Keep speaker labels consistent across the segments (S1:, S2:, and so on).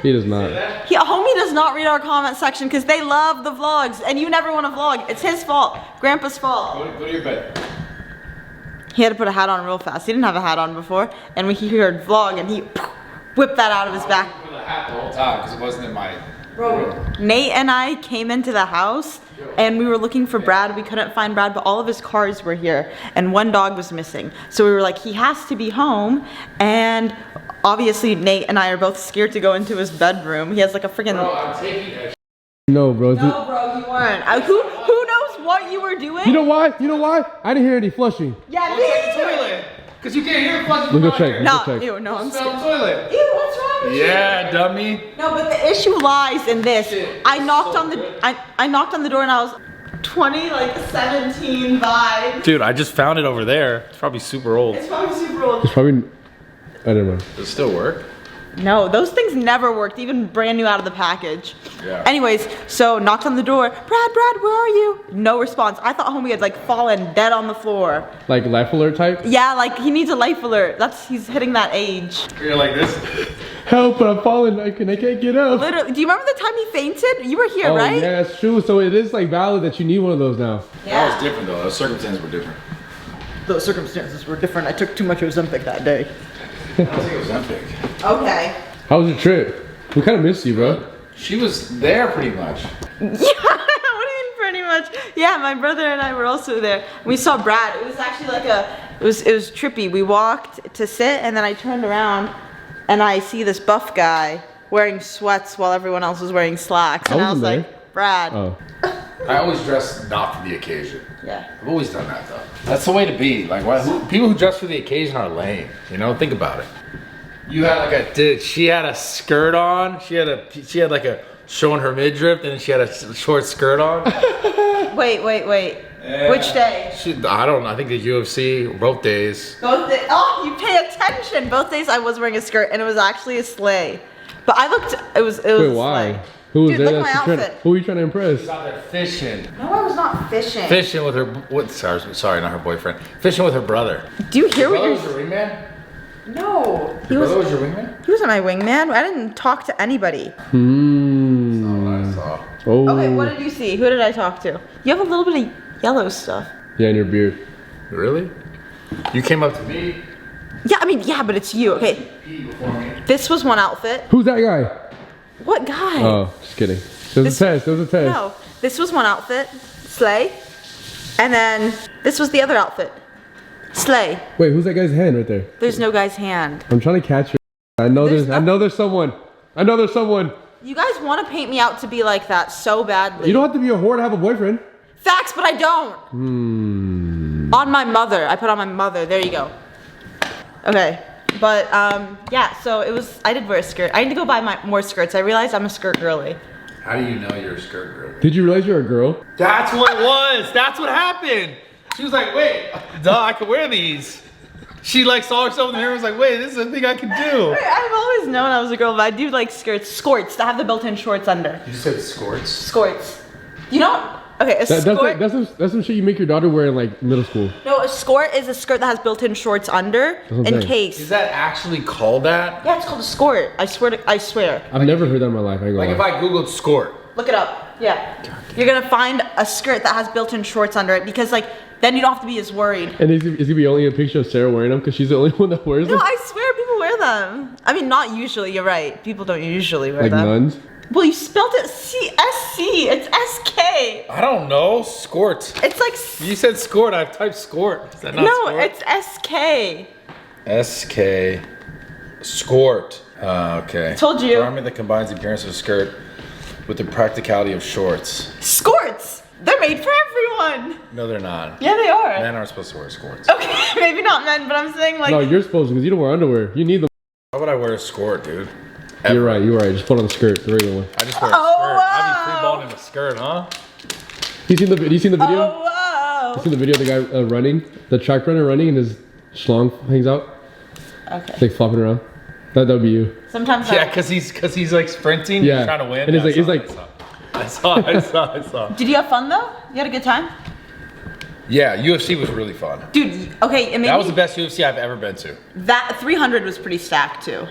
S1: He does not.
S2: Homie does not read our comment section because they love the vlogs, and you never want to vlog. It's his fault. Grandpa's fault.
S3: Go to your bed.
S2: He had to put a hat on real fast. He didn't have a hat on before, and when he heard vlog, and he whipped that out of his back.
S3: I put a hat the whole time because it wasn't in my room.
S2: Nate and I came into the house, and we were looking for Brad. We couldn't find Brad, but all of his cars were here, and one dog was missing. So we were like, he has to be home, and obviously Nate and I are both scared to go into his bedroom. He has like a freaking...
S3: Bro, I'm taking a...
S1: No, bro.
S2: No, bro, you weren't. Who knows what you were doing?
S1: You know why? You know why? I didn't hear any flushing.
S2: Yeah,
S3: Go check the toilet. Because you can't hear flushing.
S1: Let's go check.
S2: No, ew, no, I'm
S3: Smell
S2: scared.
S3: the toilet.
S2: Ew, what's wrong with you?
S3: Yeah, dummy.
S2: No, but the issue lies in this. I knocked on the door and I was 17 vibe.
S3: Dude, I just found it over there. It's probably super old.
S2: It's probably super old.
S1: It's probably... I don't know.
S3: Does it still work?
S2: No, those things never worked, even brand new out of the package.
S3: Yeah.
S2: Anyways, so knocked on the door. Brad, where are you? No response. I thought homie had like fallen dead on the floor.
S1: Like life alert type?
S2: Yeah, like he needs a life alert. He's hitting that age.
S3: You're like this?
S1: Help, I'm falling. I can't get up.
S2: Literally, do you remember the time he fainted? You were here,
S1: Oh,
S2: right?
S1: yeah, that's true. So it is like valid that you need one of those now.
S3: That was different though. Those circumstances were different.
S2: Those circumstances were different. I took too much Ozempic that day.
S3: I don't think it was Ozempic.
S2: Okay.
S1: How was your trip? We kind of missed you, bro.
S3: She was there pretty much.
S2: Yeah, what do you mean pretty much? Yeah, my brother and I were also there. We saw Brad. It was actually like it was trippy. We walked to sit and then I turned around and I see this buff guy wearing sweats while everyone else was wearing slacks. And I was like, Brad.
S1: Oh.
S3: I always dress not for the occasion.
S2: Yeah.
S3: I've always done that though. That's the way to be. Like people who dress for the occasion are lame. You know, think about it. You had like she had a skirt on. She had like a showing her midriff, and then she had a short skirt on.
S2: Wait.
S3: Yeah.
S2: Which day?
S3: I don't know. I think the UFC, both days.
S2: Both days. Oh, you pay attention. Both days I was wearing a skirt and it was actually a sleigh. But I looked, it was
S1: Wait, why?
S2: Sleigh.
S1: Who was
S2: Dude,
S1: there?
S2: look at my outfit.
S1: Who were you trying to impress?
S3: She's out there fishing.
S2: No, I was not fishing.
S3: Fishing with her, sorry, not her boyfriend. Fishing with her brother.
S2: Do you hear what
S3: Your
S2: you're...
S3: brother was your wingman?
S2: No.
S3: Your brother was your wingman?
S2: He wasn't my wingman. I didn't talk to anybody.
S3: That's not what I saw.
S1: Oh.
S2: Okay, what did you see? Who did I talk to? You have a little bit of yellow stuff.
S1: Yeah, in your beard.
S3: Really? You came up to me.
S2: Yeah, I mean, yeah, but it's you. Okay.
S3: Pee before me.
S2: This was one outfit.
S1: Who's that guy?
S2: What guy?
S1: Oh, just kidding. It was a test. It was a test.
S2: No, this was one outfit. Slay. And then this was the other outfit. Slay.
S1: Wait, who's that guy's hand right there?
S2: There's no guy's hand.
S1: I'm trying to catch you. I know there's someone. I know there's someone.
S2: You guys want to paint me out to be like that so badly.
S1: You don't have to be a whore to have a boyfriend.
S2: Facts, but I don't. On my mother. I put on my mother. There you go. Okay. But, yeah, so it was, I did wear a skirt. I need to go buy more skirts. I realized I'm a skirt girly.
S3: How do you know you're a skirt girl?
S1: Did you realize you're a girl?
S3: That's what it was. That's what happened. She was like, wait, duh, I can wear these. She like saw herself in the mirror and was like, wait, this is a thing I can do.
S2: I've always known I was a girl, but I do like skirts. Skirts that have the built-in shorts under.
S3: You said skorts?
S2: Skirts. You know? Okay, a skirt.
S1: That's some shit you make your daughter wear in like middle school.
S2: No, a skirt is a skirt that has built-in shorts under in case.
S3: Is that actually called that?
S2: Yeah, it's called a skirt. I swear.
S1: I've never heard that in my life. I ain't gonna
S3: Like if
S1: lie.
S3: I googled skort.
S2: Look it up. Yeah. You're gonna find a skirt that has built-in shorts under it because like then you don't have to be as worried.
S1: And is gonna be only a picture of Sarah wearing them because she's the only one that wears
S2: No,
S1: them?
S2: I swear people wear them. I mean, not usually. You're right. People don't usually wear
S1: Like
S2: them.
S1: nuns?
S2: Well, you spelled it C-S-C. It's S-K.
S3: I don't know. Skort.
S2: It's like...
S3: You said skort. I've typed skort. Is that not
S2: No,
S3: skort?
S2: it's S-K.
S3: S-K. Skort. Okay.
S2: Told you.
S3: Garment that combines the appearance of a skirt with the practicality of shorts.
S2: Skirts. They're made for everyone.
S3: No, they're not.
S2: Yeah, they are.
S3: Men aren't supposed to wear skirts.
S2: Okay, maybe not men, but I'm saying like...
S1: No, you're supposed to because you don't wear underwear. You need them.
S3: Why would I wear a skirt, dude?
S1: You're right. Just put on the skirt, the regular one.
S3: I just wear a skirt. I'd be free balling in a skirt, huh?
S1: You seen the video?
S2: Oh, wow.
S1: You seen the video of the guy running, the track runner running, and his schlong hangs out?
S2: Okay.
S1: It's like flopping around. That would be you.
S2: Sometimes
S3: Yeah, cause he's like sprinting.
S1: Yeah.
S3: He's trying to win.
S1: And
S3: Yeah,
S1: he's like,
S3: I saw.
S2: Did you have fun though? You had a good time?
S3: Yeah, UFC was really fun.
S2: Dude, okay, it made
S3: That was
S2: me,
S3: the best UFC I've ever been to.
S2: that 300 was pretty stacked too.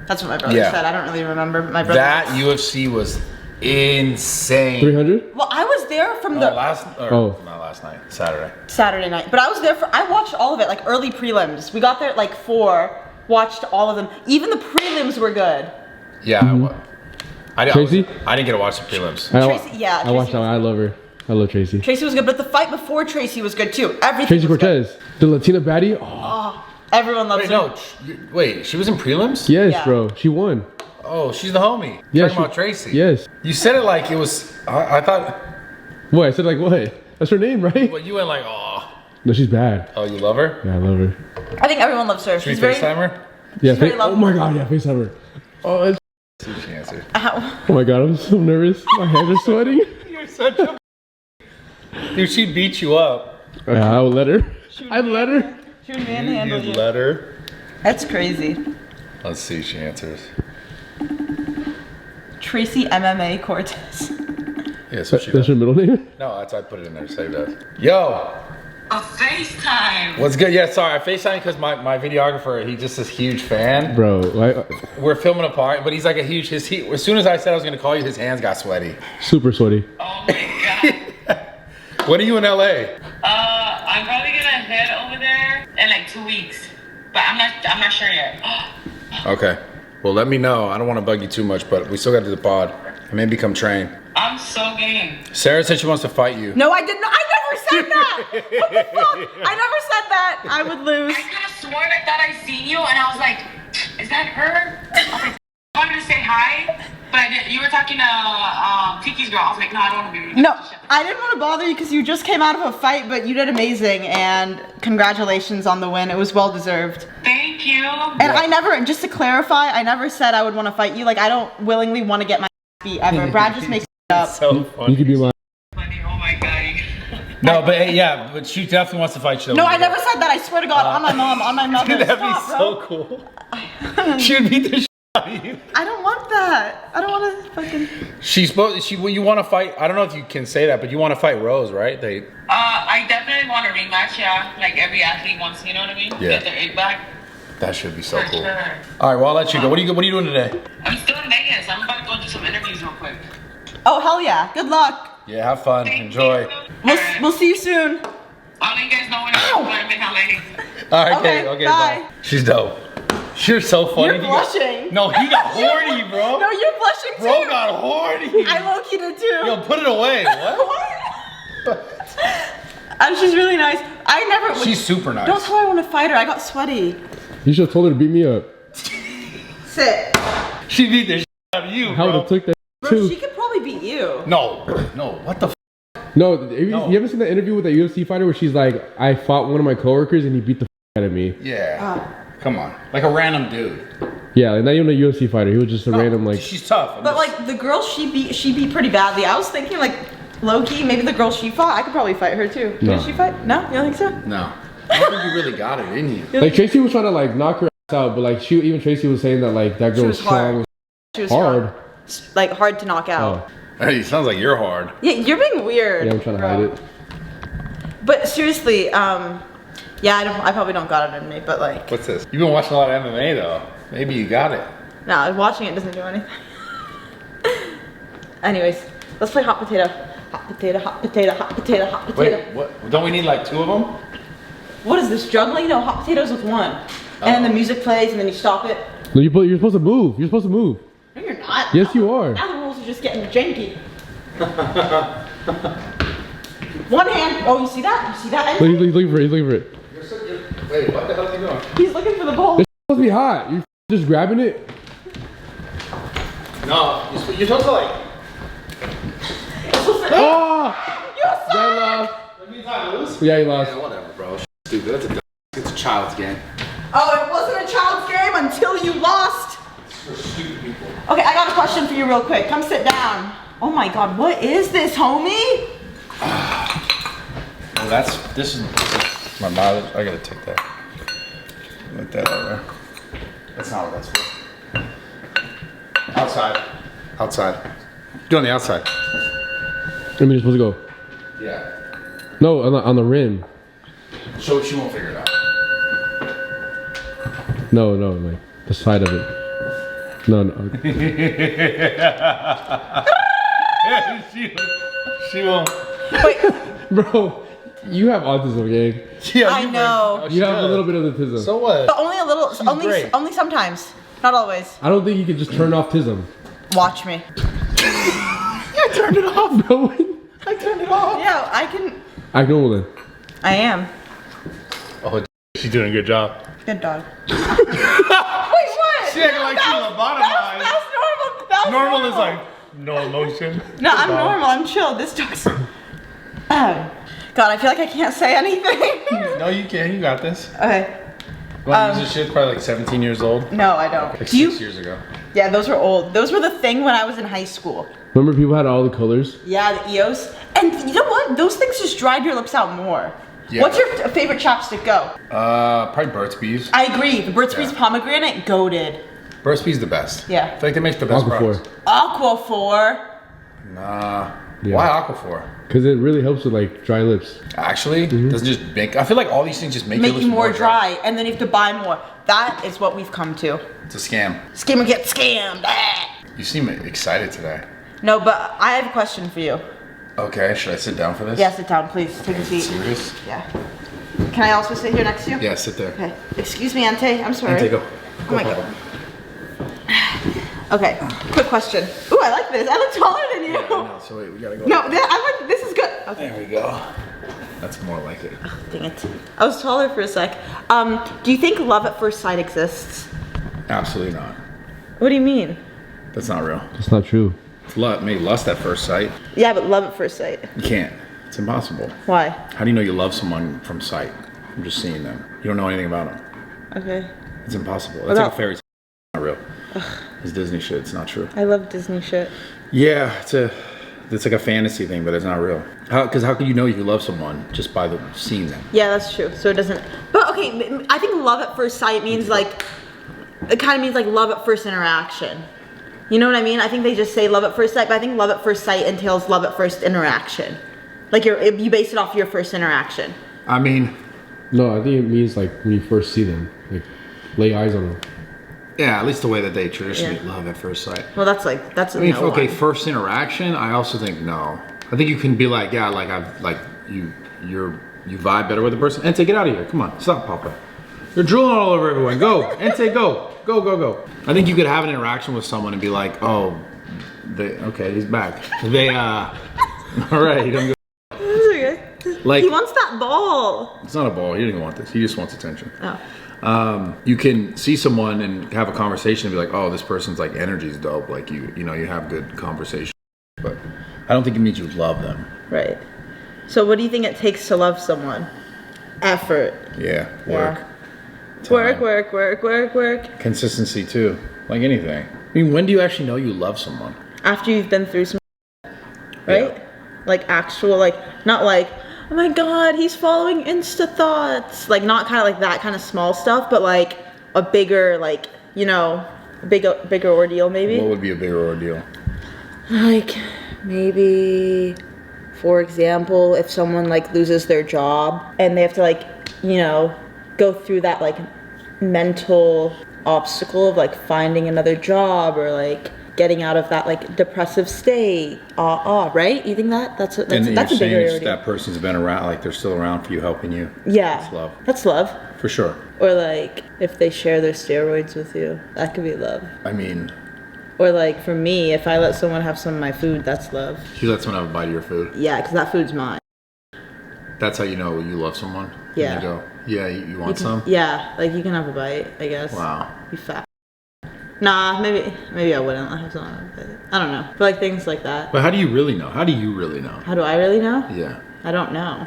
S2: That's what my brother said. I don't really remember. But my brother.
S3: That UFC was insane.
S1: 300?
S2: Well, I was there from the
S3: not last night,
S2: Saturday night. But I was there I watched all of it, like early prelims. We got there at like 4, watched all of them. Even the prelims were good.
S3: Yeah,
S1: Tracy?
S3: I didn't get to watch the prelims.
S2: Tracy,
S1: I watched that one. I love her. I love Tracy.
S2: Tracy was good, but the fight before Tracy was good too. Everything
S1: Tracy
S2: was
S1: Cortez,
S2: good.
S1: the Latina baddie.
S2: Oh, everyone loves her.
S3: Wait, she was in prelims?
S1: Yes,
S2: Yeah.
S1: bro. She won.
S3: Oh, she's the homie.
S1: Yeah,
S3: Talking about Tracy.
S1: Yes.
S3: You said it like it was. I thought.
S1: What? I said like what? That's her name, right?
S3: Well, you went like, oh.
S1: No, she's bad.
S3: Oh, you love her?
S1: Yeah, I love her.
S2: I think everyone loves her.
S3: Should
S2: She's
S3: we
S2: very.
S3: FaceTime her?
S1: Yeah.
S2: very
S1: Oh my god. Yeah, FaceTime her. Oh, it's,
S3: See if she answers.
S2: Ow.
S1: oh my god. I'm so nervous. My hands are sweating.
S3: You're such a. Dude, she'd beat you up.
S1: Yeah, I would let her. I'd let her.
S2: She would manhandle you.
S3: You'd let her.
S2: That's crazy.
S3: Let's see if she answers.
S2: Tracy MMA Cortez.
S3: Yeah, so she
S1: That's
S3: does.
S1: her middle name.
S3: No, that's why I put it in there. Save that. Yo.
S4: A FaceTime.
S3: What's good? Yeah, sorry. I FaceTime because my videographer, he's just this huge fan.
S1: Bro,
S3: We're filming a part, but he's like a huge. As soon as I said I was gonna call you, his hands got sweaty.
S1: super sweaty.
S4: Oh my god.
S3: When are you in LA?
S4: I'm probably gonna head over there in like 2 weeks, but I'm not sure yet.
S3: Okay. Well, let me know. I don't want to bug you too much, but we still got to do the pod and maybe come train.
S4: I'm so game.
S3: Sarah said she wants to fight you.
S2: No, I did not. I never said that. What the fuck? I never said that. I would lose.
S4: I could have sworn I thought I seen you, and I was like, is that her? I was like, I wanted to say hi, but I didn't. You were talking to Tiki's girl. I was like, no, I don't want to be rude.
S2: No, I didn't want to bother you because you just came out of a fight, but you did amazing, and congratulations on the win. It was well deserved.
S4: Thank you.
S2: And I never, just to clarify, I never said I would want to fight you. Like, I don't willingly want to get my beat ever. Brad just makes it up.
S3: So funny.
S1: You could be my.
S4: Funny. Oh my god.
S3: No, but hey, yeah, but she definitely wants to fight you.
S2: No, I never said that. I swear to God, on my mom, on my mother.
S3: Dude, that'd
S2: Stop,
S3: be
S2: bro.
S3: so cool. She would beat the shit out of you.
S2: I don't want that. I don't want to fucking.
S3: You want to fight? I don't know if you can say that, but you want to fight Rose, right?
S4: I definitely want a rematch. Yeah, like every athlete wants. You know what I mean?
S3: Yeah.
S4: Get their egg back.
S3: That should be so
S4: For
S3: cool.
S4: sure.
S3: All right, well I'll let you go. What are you doing today?
S4: I'm still in Vegas. I'm about to go do some interviews real quick.
S2: Oh, hell yeah. Good luck.
S3: Yeah, have fun, enjoy.
S2: We'll see you soon.
S4: I'll let you guys know when I'm in LA.
S3: All right,
S2: Okay,
S3: okay,
S2: bye.
S3: bye. She's dope. You're so funny.
S2: You're blushing.
S3: No, he got horny, bro.
S2: No, you're blushing too.
S3: Bro got horny.
S2: I low-key did too.
S3: Yo, put it away. What?
S2: What? And she's really nice. I never.
S3: She's super nice.
S2: Don't tell her I want to fight her. I got sweaty.
S1: You should have told her to beat me up.
S2: Sit.
S3: She beat the shit out of you,
S1: I would
S3: bro.
S1: have took that
S2: Bro,
S1: too.
S2: she could probably beat you.
S3: No, what the f?
S1: No,
S3: No.
S1: you ever seen that interview with that UFC fighter where she's like, I fought one of my coworkers and he beat the out of me.
S3: Yeah. Come on. Like a random dude.
S1: Yeah, like not even a UFC fighter. He was just a random like.
S3: She's tough.
S2: But like the girl she beat pretty badly. I was thinking like low-key, maybe the girl she fought, I could probably fight her too.
S1: No.
S2: Did she fight? No? You don't think so?
S3: No. I don't think you really got it in you.
S1: Like Tracy was trying to like knock her ass out, but like even Tracy was saying that like that girl was
S2: was hard.
S1: strong.
S2: She was
S1: Hard.
S2: strong. Like hard to knock out.
S1: Oh,
S3: Hey, sounds like you're hard.
S2: Yeah, you're being weird.
S1: yeah, I'm trying to
S2: bro.
S1: hide it.
S2: But seriously, yeah, I probably don't got it in me, but like,
S3: What's this? You've been watching a lot of MMA though. Maybe you got it.
S2: no, watching it doesn't do anything. Anyways, let's play hot potato. Hot potato, hot potato, hot potato, hot potato.
S3: Wait, what? Don't we need like 2 of them?
S2: What is this, juggling? No, hot potatoes with one. And then the music plays and then you stop it.
S1: No, you're supposed to move. You're supposed to move.
S2: No, you're not.
S1: Yes, you are.
S2: Now the rules are just getting janky. One hand. Oh, you see that? You see that?
S1: Look, he's looking for it. He's looking for it.
S3: Wait, what the hell are you doing?
S2: He's looking for the bowl.
S1: It's supposed to be hot. You're just grabbing it.
S3: No, you're supposed to like.
S1: Oh!
S2: You
S1: Yeah, he
S2: suck!
S1: lost.
S3: That means I lose?
S1: Yeah, he lost.
S3: Yeah, whatever, bro. Stupid. It's a child's game.
S2: Oh, it wasn't a child's game until you lost.
S3: It's for stupid people.
S2: Okay, I got a question for you real quick. Come sit down. Oh my god, what is this, homie?
S3: Well, this is my mileage. I gotta take that. Like that over there. That's not what that's for. Outside. Do it on the outside.
S1: I mean, you're supposed to go.
S3: Yeah.
S1: No, on the rim.
S3: So she won't figure it out.
S1: No, like the side of it. No, no.
S3: she won't.
S2: Wait,
S1: Bro, you have autism, gang.
S3: Yeah,
S2: I know.
S1: You have a little bit of autism.
S3: So what?
S2: But only a little.
S3: great.
S2: Only sometimes. Not always.
S1: I don't think you can just turn off tism.
S2: Watch me.
S3: I turned it off.
S1: No.
S3: I turned it off.
S2: Yeah, I can.
S1: I know then.
S2: I am.
S3: Oh, she's doing a good job.
S2: Good dog. Wait, what?
S3: She acting like she's lobotomized.
S2: That's normal. That was
S3: Normal is like no emotion.
S2: No, I'm normal. I'm chill. This dog's. God, I feel like I can't say anything.
S3: No, you can. You got this.
S2: Okay.
S3: You want to use this shit? Probably like 17 years old.
S2: No, I don't.
S3: Like
S2: Do you?
S3: 6 years ago.
S2: Yeah, those were old. Those were the thing when I was in high school.
S1: Remember people had all the colors?
S2: Yeah, the EOS. And you know what? Those things just dried your lips out more.
S3: Yeah.
S2: What's your favorite chapstick go?
S3: Probably Burt's Bees.
S2: I agree. The Burt's Bees
S3: Yeah.
S2: pomegranate, goated.
S3: Burt's Bees the best.
S2: Yeah.
S3: I feel like they make the best
S1: Aquaphor.
S3: products.
S2: Aquaphor.
S3: Nah.
S1: Yeah.
S3: Why Aquaphor?
S1: Because it really helps with like dry lips.
S3: Actually, doesn't just make. I feel like all these things just make your
S2: Make
S3: lips
S2: you more dry, and then you have to buy more. That is what we've come to.
S3: It's a scam.
S2: Scammer get scammed. Ah.
S3: You seem excited today.
S2: No, but I have a question for you.
S3: Okay, should I sit down for this?
S2: Yeah, sit down, please. Take a seat.
S3: Serious?
S2: Yeah. Can I also sit here next to you?
S3: Yeah, sit there.
S2: Okay. Excuse me, Ante. I'm sorry.
S3: Ante, go.
S2: Oh my god. Okay. Quick question. Ooh, I like this. I look taller than you.
S3: Yeah, no, so wait, we gotta go.
S2: No, this is good. Okay.
S3: There we go. That's more like it.
S2: Dang it. I was taller for a sec. Do you think love at first sight exists?
S3: Absolutely not.
S2: What do you mean?
S3: That's not real.
S1: That's not true.
S3: It's maybe lust at first sight.
S2: Yeah, but love at first sight.
S3: You can't. It's impossible.
S2: Why?
S3: How do you know you love someone from sight? From just seeing them. You don't know anything about them.
S2: Okay.
S3: It's impossible. That's like
S2: about-
S3: a fairy tale. It's not real. It's Disney shit. It's not true.
S2: I love Disney shit.
S3: Yeah, it's like a fantasy thing, but it's not real. Because how can you know you love someone just by seeing them?
S2: Yeah, that's true. So it doesn't. But okay, I think love at first sight means like, it kind of means like love at first interaction. You know what I mean? I think they just say love at first sight, but I think love at first sight entails love at first interaction. Like you base it off your first interaction.
S3: I mean,
S1: No, I think it means like when you first see them, like lay eyes on them.
S3: yeah, at least the way that they traditionally
S2: Yeah.
S3: love at first sight.
S2: Well, that's a
S3: I mean,
S2: no
S3: okay,
S2: one.
S3: first interaction. I also think no. I think you can be like, yeah, like you vibe better with the person. Ente, get out of here. Come on, stop, Papa. You're drooling all over everyone. Go, Ente, go. I think you could have an interaction with someone and be like, oh, okay, he's back. All right, he doesn't go.
S2: It's okay.
S3: Like,
S2: He wants that ball.
S3: it's not a ball. He didn't want this. He just wants attention.
S2: Oh.
S3: You can see someone and have a conversation and be like, oh, this person's like energy's dope. Like you have good conversation. But I don't think it means you love them.
S2: Right. So what do you think it takes to love someone? Effort.
S3: Yeah, work.
S2: Yeah.
S3: Time.
S2: Work.
S3: Consistency too, like anything. I mean, when do you actually know you love someone?
S2: After you've been through some, right?
S3: Yeah.
S2: Like actual, like, not like, oh my god, he's following Insta thoughts. Like, not kind of like that kind of small stuff, but like a bigger, like, you know, bigger ordeal maybe.
S3: What would be a bigger ordeal?
S2: Like, maybe, for example, if someone like loses their job and they have to like, you know, go through that like mental obstacle of like finding another job or like getting out of that like depressive state. Right? You think that's a bigger ordeal.
S3: That person's been around, like they're still around for you, helping you.
S2: Yeah.
S3: That's love.
S2: That's love.
S3: For sure.
S2: Or like if they share their steroids with you, that could be love.
S3: I mean,
S2: Or like for me, if I let someone have some of my food, that's love.
S3: you let someone have a bite of your food.
S2: Yeah, because that food's mine.
S3: That's how you know you love someone. When
S2: Yeah.
S3: You go, yeah, you want some?
S2: Yeah, like you can have a bite, I guess.
S3: Wow.
S2: You fat. Nah, maybe I wouldn't have some. I don't know. But like things like that.
S3: But how do you really know? How do you really know?
S2: How do I really know?
S3: Yeah.
S2: I don't know.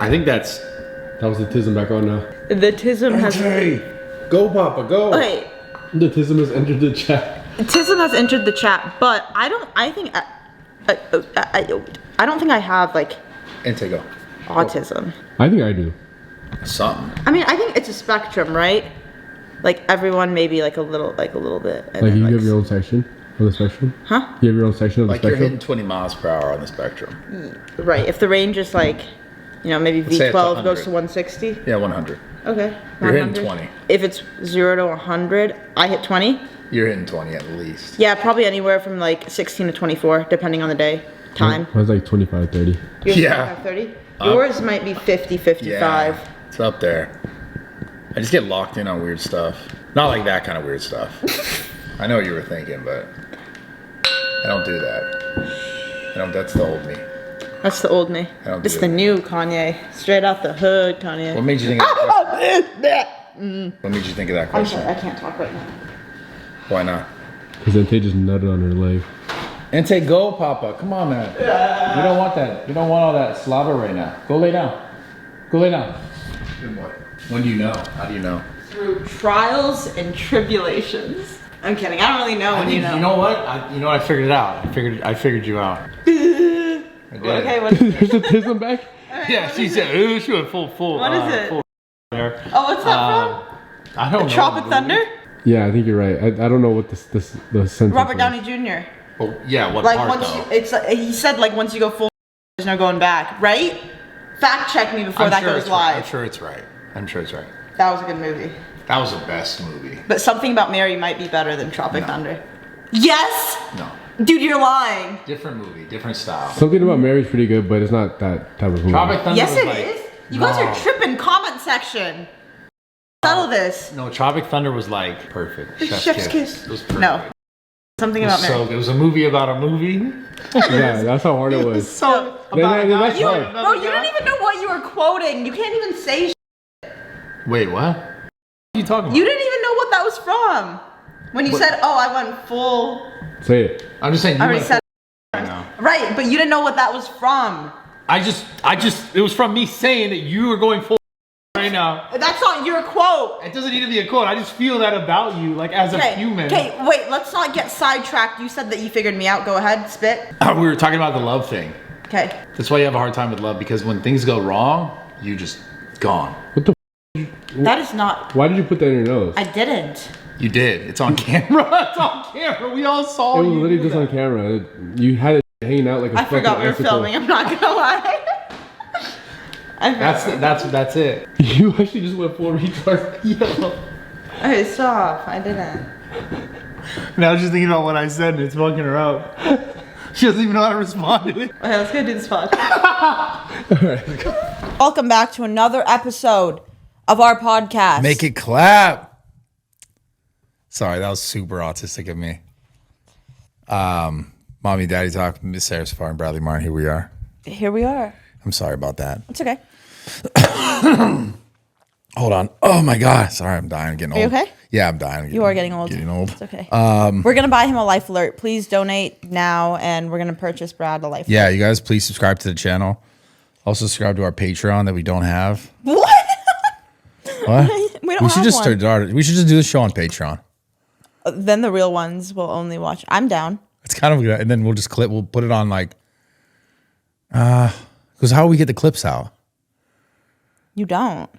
S3: I think that's.
S1: That was the tism back on now.
S2: The tism has.
S3: Go, Papa, go.
S2: Okay,
S1: The tism has entered the chat.
S2: tism has entered the chat, but I don't think I have like
S3: Ente, go.
S2: autism.
S1: I think I do.
S3: Something.
S2: I mean, I think it's a spectrum, right? Like everyone maybe like a little bit. And
S1: Like
S2: then,
S1: you have your own section of the spectrum?
S2: Huh?
S1: You have your own section of the
S3: Like you're
S1: spectrum?
S3: hitting 20 miles per hour on the spectrum.
S2: Right. If the range is like, you know, maybe
S3: Let's say it's
S2: V12 goes
S3: 100.
S2: to 160.
S3: Yeah, 100.
S2: Okay.
S3: You're hitting
S2: 100.
S3: 20.
S2: If it's 0 to 100, I hit 20.
S3: You're hitting 20 at least.
S2: Yeah, probably anywhere from like 16 to 24, depending on the day, time.
S1: I was like 25, 30.
S2: Yours
S3: Yeah.
S2: 30? Yours might be 50, 55.
S3: Yeah, it's up there. I just get locked in on weird stuff. Not like that kind of weird stuff. I know what you were thinking, but I don't do that. That's the old me.
S2: That's the old me.
S3: I don't
S2: This
S3: do
S2: the
S3: that.
S2: new Kanye. Straight out the hood, Kanye.
S3: What made you think of that question? What made you think of that
S2: I'm
S3: question?
S2: sorry, I can't talk right now.
S3: Why not?
S1: Because Ente just nutted on her leg.
S3: Ente, go, Papa. Come on, man. We don't want that. We don't want all that slobber right now. Go lay down. Go lay down. Good boy. When do you know? How do you know?
S2: Through trials and tribulations. I'm kidding. I don't really know when you know.
S3: You know what? I figured it out. I figured you out. I did.
S2: Okay, what is it?
S1: There's a tism back?
S3: Yeah, she said, ooh, she went full.
S2: What is it?
S3: Full there.
S2: Oh, what's that
S3: I don't
S2: from?
S3: know.
S2: Tropic Thunder?
S1: Yeah, I think you're right. I don't know what the sentence
S2: Robert
S1: was.
S2: Downey Jr.
S3: Oh, yeah, what
S2: Like
S3: part
S2: once
S3: though?
S2: it's he said like once you go full, there's no going back, right? Fact check me before that goes live.
S3: I'm sure it's right.
S2: That was a good movie.
S3: That was the best movie.
S2: But Something About Mary might be better than Tropic Thunder. Yes,
S3: No.
S2: dude, you're lying.
S3: Different movie, different style.
S1: Something About Mary's pretty good, but it's not that type of movie.
S3: Tropic Thunder
S2: Yes,
S3: was
S2: it
S3: like,
S2: is. You guys are tripping. Comment section. Settle this.
S3: No, Tropic Thunder was like perfect.
S2: Chef's kiss.
S3: It was perfect.
S2: No. Something About Mary.
S3: So it was a movie about a movie.
S1: Yeah, that's how hard it was.
S3: So
S1: Then that's
S2: You,
S1: hard.
S2: bro, you didn't even know what you were quoting. You can't even say.
S3: Wait, what? What are you talking about?
S2: You didn't even know what that was from. When you said, "Oh, I went full."
S1: Say it.
S3: I'm just saying. You
S2: I already
S3: went
S2: said.
S3: right now.
S2: Right, but you didn't know what that was from.
S3: I just. It was from me saying that you were going full right now.
S2: That's not your quote.
S3: It doesn't need to be a quote. I just feel that about you, like as a human.
S2: Okay, wait, let's not get sidetracked. You said that you figured me out. Go ahead, spit.
S3: We were talking about the love thing.
S2: Okay.
S3: That's why you have a hard time with love, because when things go wrong, you just gone.
S1: What the
S2: That is not.
S1: Why did you put that in your nose?
S2: I didn't.
S3: You did. It's on camera. It's on camera. We all saw
S1: It was
S3: you.
S1: literally
S3: do
S1: just
S3: that.
S1: on camera. You had it hanging out like a
S2: I
S1: fucking
S2: forgot we were
S1: icicle.
S2: filming. I'm not gonna lie. I forgot.
S3: That's it.
S1: You actually just went full retard.
S3: Yo.
S2: Okay, stop. I didn't.
S3: Now I was just thinking about what I said, and it's fucking her up. She doesn't even know how to respond to it.
S2: Okay, let's go do this pod.
S1: Alright.
S2: Welcome back to another episode of our podcast.
S3: Make it clap. Sorry, that was super autistic of me. Mommy, Daddy Talk, Miss Sarah Safar and Bradley Martin, here we are.
S2: Here we are.
S3: I'm sorry about that.
S2: It's okay.
S3: Hold on. Oh my God. Sorry, I'm dying. I'm getting old.
S2: Are you okay?
S3: Yeah, I'm dying.
S2: You are getting old.
S3: Getting old.
S2: It's okay. We're gonna buy him a life alert. Please donate now, and we're gonna purchase Brad a life.
S3: Yeah, you guys, please subscribe to the channel. Also, subscribe to our Patreon that we don't have.
S2: What?
S3: What?
S2: We don't
S3: We should
S2: have
S3: just
S2: one.
S3: start. We should just do the show on Patreon.
S2: Then the real ones will only watch. I'm down.
S3: It's kind of good, and then we'll just clip. We'll put it on like. Because how do we get the clips out?
S2: You don't.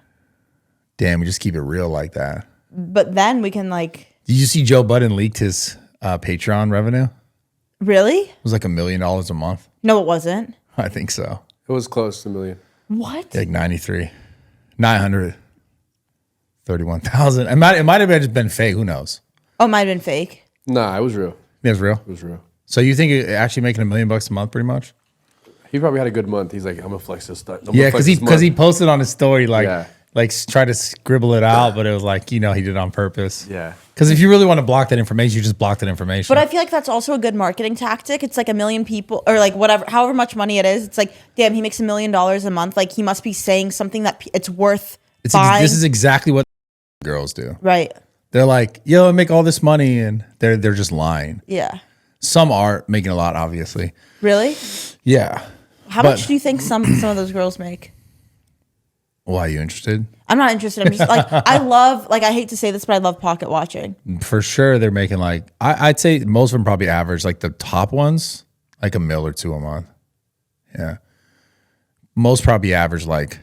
S3: Damn, we just keep it real like that.
S2: But then we can like.
S3: Did you see Joe Budden leaked his Patreon revenue?
S2: Really?
S3: It was like $1 million a month.
S2: No, it wasn't.
S3: I think so.
S1: It was close to $1 million.
S2: What?
S3: Like 931,000. It might have just been fake. Who knows?
S2: Oh, it might have been fake.
S1: Nah, it was real.
S3: It was real.
S1: It was real.
S3: So you think it actually making $1 million a month, pretty much?
S1: He probably had a good month. He's like, I'm gonna flex this stuff.
S3: Yeah, because he posted on his story like tried to scribble it out, but it was like he did it on purpose.
S1: Yeah.
S3: Because if you really want to block that information, you just block that information.
S2: But I feel like that's also a good marketing tactic. It's like 1 million people, or like whatever, however much money it is. It's like, damn, he makes $1 million a month. Like he must be saying something that it's worth buying.
S3: This is exactly what girls do.
S2: Right.
S3: They're like, yo, I make all this money, and they're just lying.
S2: Yeah.
S3: Some are making a lot, obviously.
S2: Really?
S3: Yeah.
S2: How much do you think some of those girls make?
S3: Why are you interested?
S2: I'm not interested. I'm just like, I hate to say this, but I love pocket watching.
S3: For sure, they're making like I'd say most of them probably average, like the top ones, like $1 or $2 a month. Yeah. Most probably average like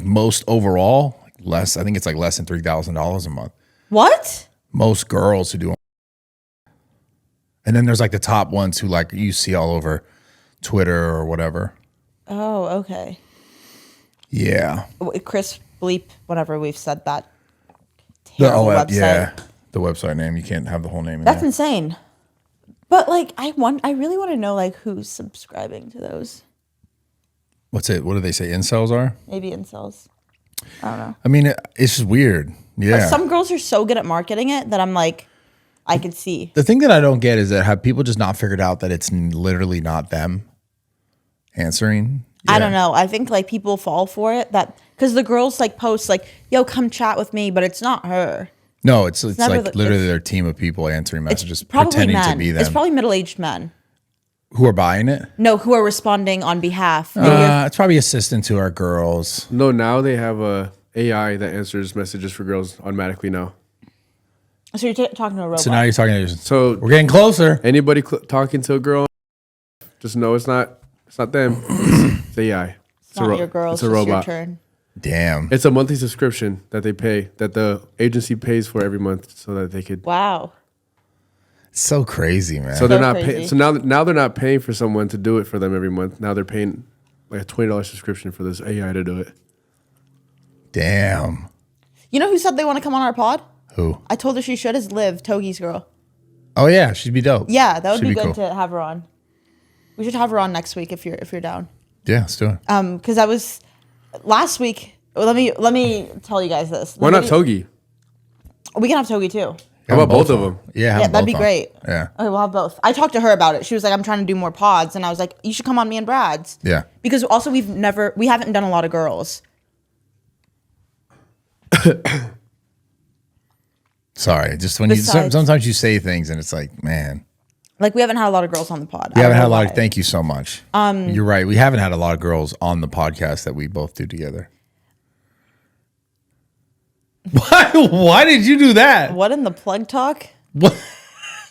S3: most overall, like less. I think it's like less than $3,000 a month.
S2: What?
S3: Most girls who do. And then there's like the top ones who like you see all over Twitter or whatever.
S2: Oh, okay.
S3: Yeah.
S2: Chris bleep whenever we've said that terrible website.
S3: Yeah, the website name. You can't have the whole name in
S2: That's
S3: there.
S2: insane. But like, I really want to know like who's subscribing to those.
S3: What's it? What do they say? Incels are?
S2: Maybe incels. I don't know.
S3: I mean, it's just weird. Yeah.
S2: But some girls are so good at marketing it that I'm like, I could see.
S3: The thing that I don't get is that have people just not figured out that it's literally not them answering?
S2: I don't know. I think like people fall for it because the girls like post like, yo, come chat with me, but it's not her.
S3: No, it's like literally
S2: it's
S3: their team of people answering messages,
S2: probably
S3: pretending
S2: men.
S3: to be them.
S2: It's probably middle-aged men.
S3: Who are buying it?
S2: No, who are responding on behalf.
S3: It's probably assistant to our girls.
S1: No, now they have a AI that answers messages for girls automatically now.
S2: So you're talking to a robot.
S3: So now you're talking to
S1: So
S3: we're getting closer.
S1: anybody talking to a girl, just know it's not them. It's AI.
S2: It's not your girl.
S1: It's a robot.
S2: Your turn.
S3: Damn.
S1: It's a monthly subscription that they pay, that the agency pays for every month, so that they could.
S2: Wow.
S3: It's so crazy, man.
S1: So they're not
S2: crazy.
S1: paying. So now they're not paying for someone to do it for them every month. Now they're paying like a $20 subscription for this AI to do it.
S3: Damn.
S2: You know who said they want to come on our pod?
S3: Who?
S2: I told her she should. Is Liv, Togi's girl.
S3: Oh yeah, she'd be dope.
S2: Yeah, that would
S3: She'd
S2: be good
S3: cool.
S2: to have her on. We should have her on next week if you're down.
S3: Yeah, let's do it.
S2: Because I was last week. Let me tell you guys this.
S1: Why not Togi?
S2: We can have Togi too.
S1: How about both of them?
S3: Yeah,
S2: Yeah, that'd be great.
S3: Yeah.
S2: Okay, we'll have both. I talked to her about it. She was like, I'm trying to do more pods. And I was like, you should come on me and Brad's.
S3: Yeah.
S2: Because also we haven't done a lot of girls.
S3: Sorry, just sometimes you say things and it's like, man.
S2: Like we haven't had a lot of girls on the pod.
S3: We haven't had a lot of, thank you so much. You're right. We haven't had a lot of girls on the podcast that we both do together. Why did you do that?
S2: What in the plug talk?
S3: What?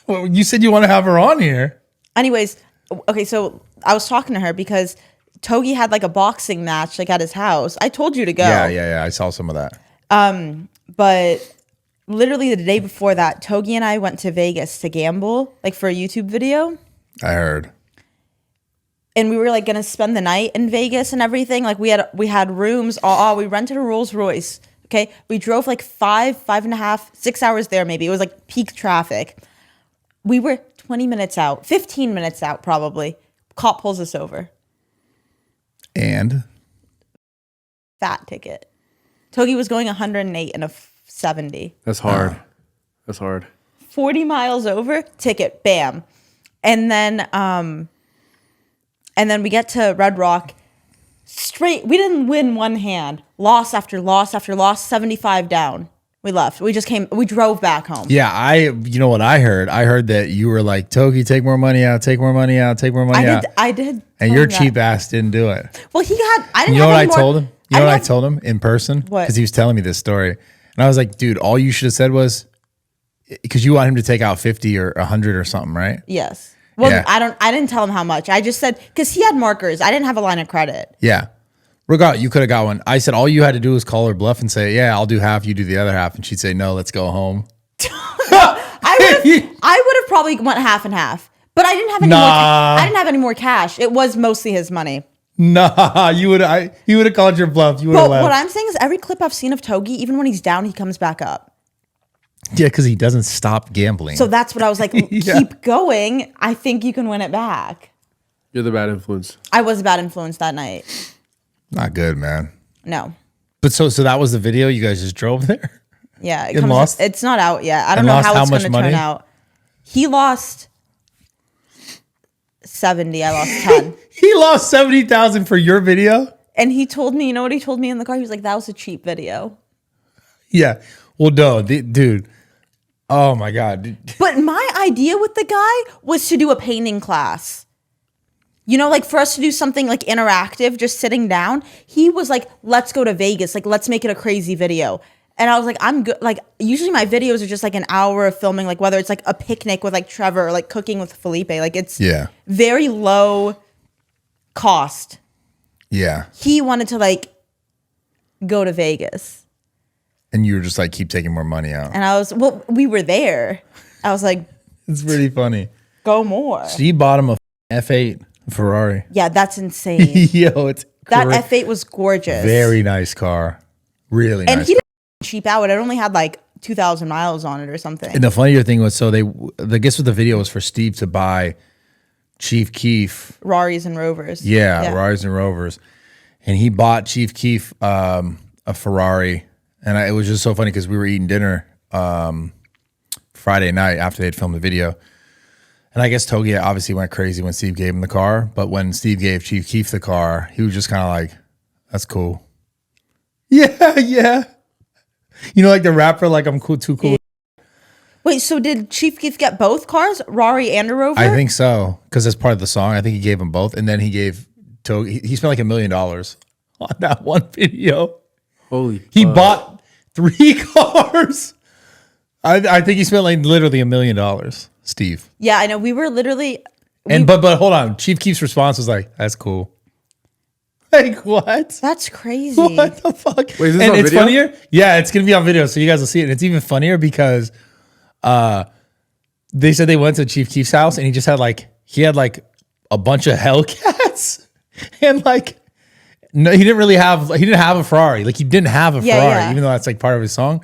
S3: Well, you said you want to have her on here.
S2: Anyways, okay, so I was talking to her because Togi had like a boxing match like at his house. I told you to go.
S3: Yeah. I saw some of that.
S2: But literally the day before that, Togi and I went to Vegas to gamble, like for a YouTube video.
S3: I heard.
S2: And we were like gonna spend the night in Vegas and everything. Like we had rooms. We rented a Rolls Royce. Okay, we drove like 5.5, 6 hours there. Maybe it was like peak traffic. We were 20 minutes out, 15 minutes out probably. Cop pulls us over.
S3: And
S2: Fat ticket. Togi was going 108 and a 70.
S1: That's hard. That's hard.
S2: 40 miles over, ticket, bam. And then we get to Red Rock. Straight, we didn't win one hand. Loss after loss after loss, 75 down. We left. We drove back home.
S3: yeah, you know what I heard? I heard that you were like, Togi, take more money out, take more money out, take more money out.
S2: I did.
S3: And your cheap ass didn't do it.
S2: Well, I didn't
S3: You know
S2: have
S3: what I
S2: any more-
S3: told him? You know what I told him in person?
S2: What?
S3: Because he was telling me this story. And I was like, dude, all you should have said was, because you want him to take out 50 or 100 or something, right?
S2: Yes. Well,
S3: Yeah.
S2: I didn't tell him how much. I just said, because he had markers. I didn't have a line of credit.
S3: Yeah. Regardless, you could have got one. I said, all you had to do was call her bluff and say, yeah, I'll do half, you do the other half. And she'd say, no, let's go home.
S2: I would have probably went half and half. But I didn't have any more. I didn't have any more cash. It was mostly his money.
S3: Nah, he would have called your bluff. You would have
S2: But
S3: left.
S2: what I'm saying is, every clip I've seen of Togi, even when he's down, he comes back up.
S3: Yeah, because he doesn't stop gambling.
S2: So that's what I was like.
S3: Yeah.
S2: Keep going. I think you can win it back.
S1: You're the bad influence.
S2: I was a bad influence that night.
S3: Not good, man.
S2: No.
S3: But so that was the video? You guys just drove there?
S2: Yeah.
S3: And lost?
S2: It's not out yet. I don't
S3: And
S2: know
S3: lost
S2: how
S3: how
S2: it's
S3: much
S2: going to turn
S3: money?
S2: out. He lost 70. I lost 10.
S3: He lost 70,000 for your video?
S2: And he told me, you know what he told me in the car? He was like, that was a cheap video.
S3: Yeah. Well, no, dude. Oh my God.
S2: But my idea with the guy was to do a painting class. You know, like for us to do something like interactive, just sitting down. He was like, let's go to Vegas. Like, let's make it a crazy video. And I was like, I'm good. Like, usually my videos are just like an hour of filming, like whether it's like a picnic with like Trevor or like cooking with Felipe. Like, it's very low cost.
S3: Yeah.
S2: He wanted to like go to Vegas.
S3: And you were just like, keep taking more money out.
S2: And we were there. I was like,
S3: It's pretty funny.
S2: go more.
S3: So you bought him a F8 Ferrari.
S2: Yeah, that's insane.
S3: Yo, it's
S2: That F8 was gorgeous.
S3: very nice car.
S5: Really
S2: And
S5: nice.
S2: he didn't cheap out. It only had like 2,000 miles on it or something.
S5: And the funnier thing was, so the guess what the video was for Steve to buy Kief.
S2: Raris and Rovers.
S5: Yeah, Raris and Rovers. And he bought Kief a Ferrari. And it was just so funny because we were eating dinner Friday night after they'd filmed the video. And I guess Togi obviously went crazy when Steve gave him the car. But when Steve gave Chief Keef the car, he was just kind of like, that's cool. Yeah, yeah. You know, like the rapper, like, I'm cool, too cool.
S2: Wait, so did Chief Keef get both cars, Rari and a Rover?
S5: I think so, because that's part of the song. I think he gave them both. And then he gave Togi, he spent like $1 million on that one video.
S1: Holy
S5: He
S1: fuck.
S5: bought 3 cars. I think he spent like literally $1 million, Steve.
S2: Yeah, I know. We were literally.
S5: But hold on. Chief Keef's response was like, that's cool. Like, what?
S2: That's crazy.
S5: What the fuck?
S1: Wait, is this
S5: and
S1: on
S5: it's
S1: video?
S5: funnier. Yeah, it's gonna be on video, so you guys will see it. And it's even funnier because they said they went to Chief Keef's house and he just had like a bunch of Hellcats and like no, he didn't have a Ferrari. Like he didn't have a Ferrari, even though that's like part of his song.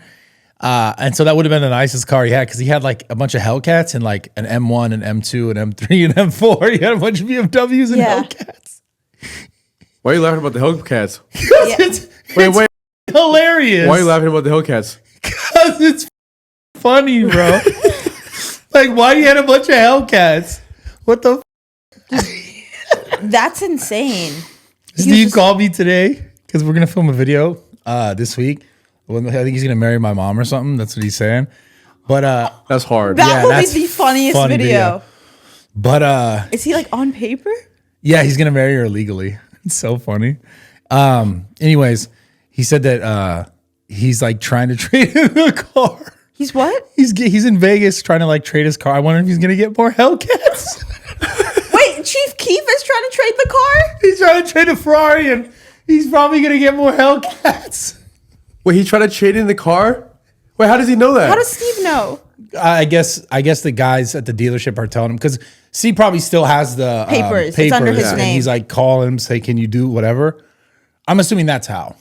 S5: And so that would have been the nicest car he had because he had like a bunch of Hellcats and like an M1, an M2, an M3, and M4. He had a bunch of BMWs and Hellcats.
S1: Why are you laughing about the Hellcats?
S5: It's hilarious.
S1: Why are you laughing about the Hellcats?
S5: Because it's funny, bro. Like, why do you have a bunch of Hellcats? What the
S2: That's insane.
S5: Steve called me today because we're going to film a video this week. I think he's going to marry my mom or something. That's what he's saying. But
S1: that's hard.
S2: That will be the funniest video.
S5: But
S2: is he like on paper?
S5: Yeah, he's going to marry her legally. It's so funny. Anyways, he said that he's like trying to trade in the car.
S2: He's what?
S5: He's in Vegas trying to like trade his car. I wonder if he's going to get more Hellcats.
S2: Wait, Chief Keef is trying to trade the car?
S5: He's trying to trade a Ferrari and he's probably going to get more Hellcats.
S1: Wait, he tried to trade in the car? Wait, how does he know that?
S2: How does Steve know?
S5: I guess the guys at the dealership are telling him because Steve probably still has the
S2: papers. It's under his
S5: and
S2: name.
S5: he's like calling him, say, "Can you do whatever?" I'm assuming that's how.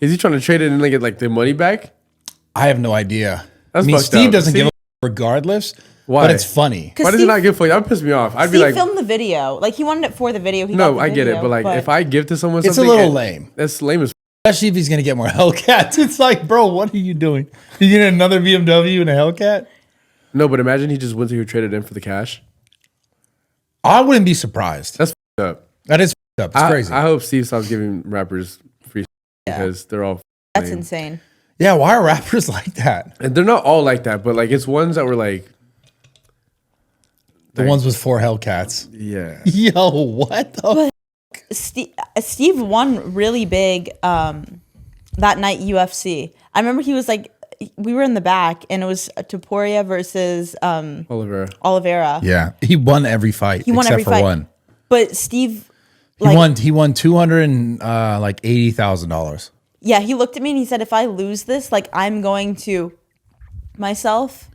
S1: Is he trying to trade it in and get like the money back?
S5: I have no idea.
S1: That's
S5: I mean,
S1: fucked
S5: Steve
S1: up.
S5: doesn't
S1: See?
S5: give a regardless.
S1: Why?
S5: But it's funny.
S1: Why does he not give for you? That would piss me off. I'd be
S2: Steve
S1: like,
S2: filmed the video. Like he wanted it for the video. He got
S1: no,
S2: the
S1: I get it,
S2: video,
S1: but like if I give to someone
S5: It's
S1: something,
S5: a little lame.
S1: That's lame as.
S5: Especially if he's gonna get more Hellcats. It's like, bro, what are you doing? You get another BMW and a Hellcat?
S1: No, but imagine he just went to you traded in for the cash.
S5: I wouldn't be surprised.
S1: That's up.
S5: That is up. It's crazy.
S1: I hope Steve stops giving rappers free because they're all.
S2: That's
S1: lame.
S2: insane.
S5: Yeah, why are rappers like that?
S1: And they're not all like that, but like it's ones that were like
S5: The ones with 4 Hellcats.
S1: Yeah.
S5: Yo, what the?
S2: Steve won really big that night UFC. I remember he was like, we were in the back and it was Topuria versus Oliveira.
S5: Yeah, he won every fight.
S2: He won
S5: except
S2: every
S5: for
S2: fight.
S5: one.
S2: But Steve,
S5: He won $280,000.
S2: Yeah, he looked at me and he said, if I lose this, like I'm going to myself.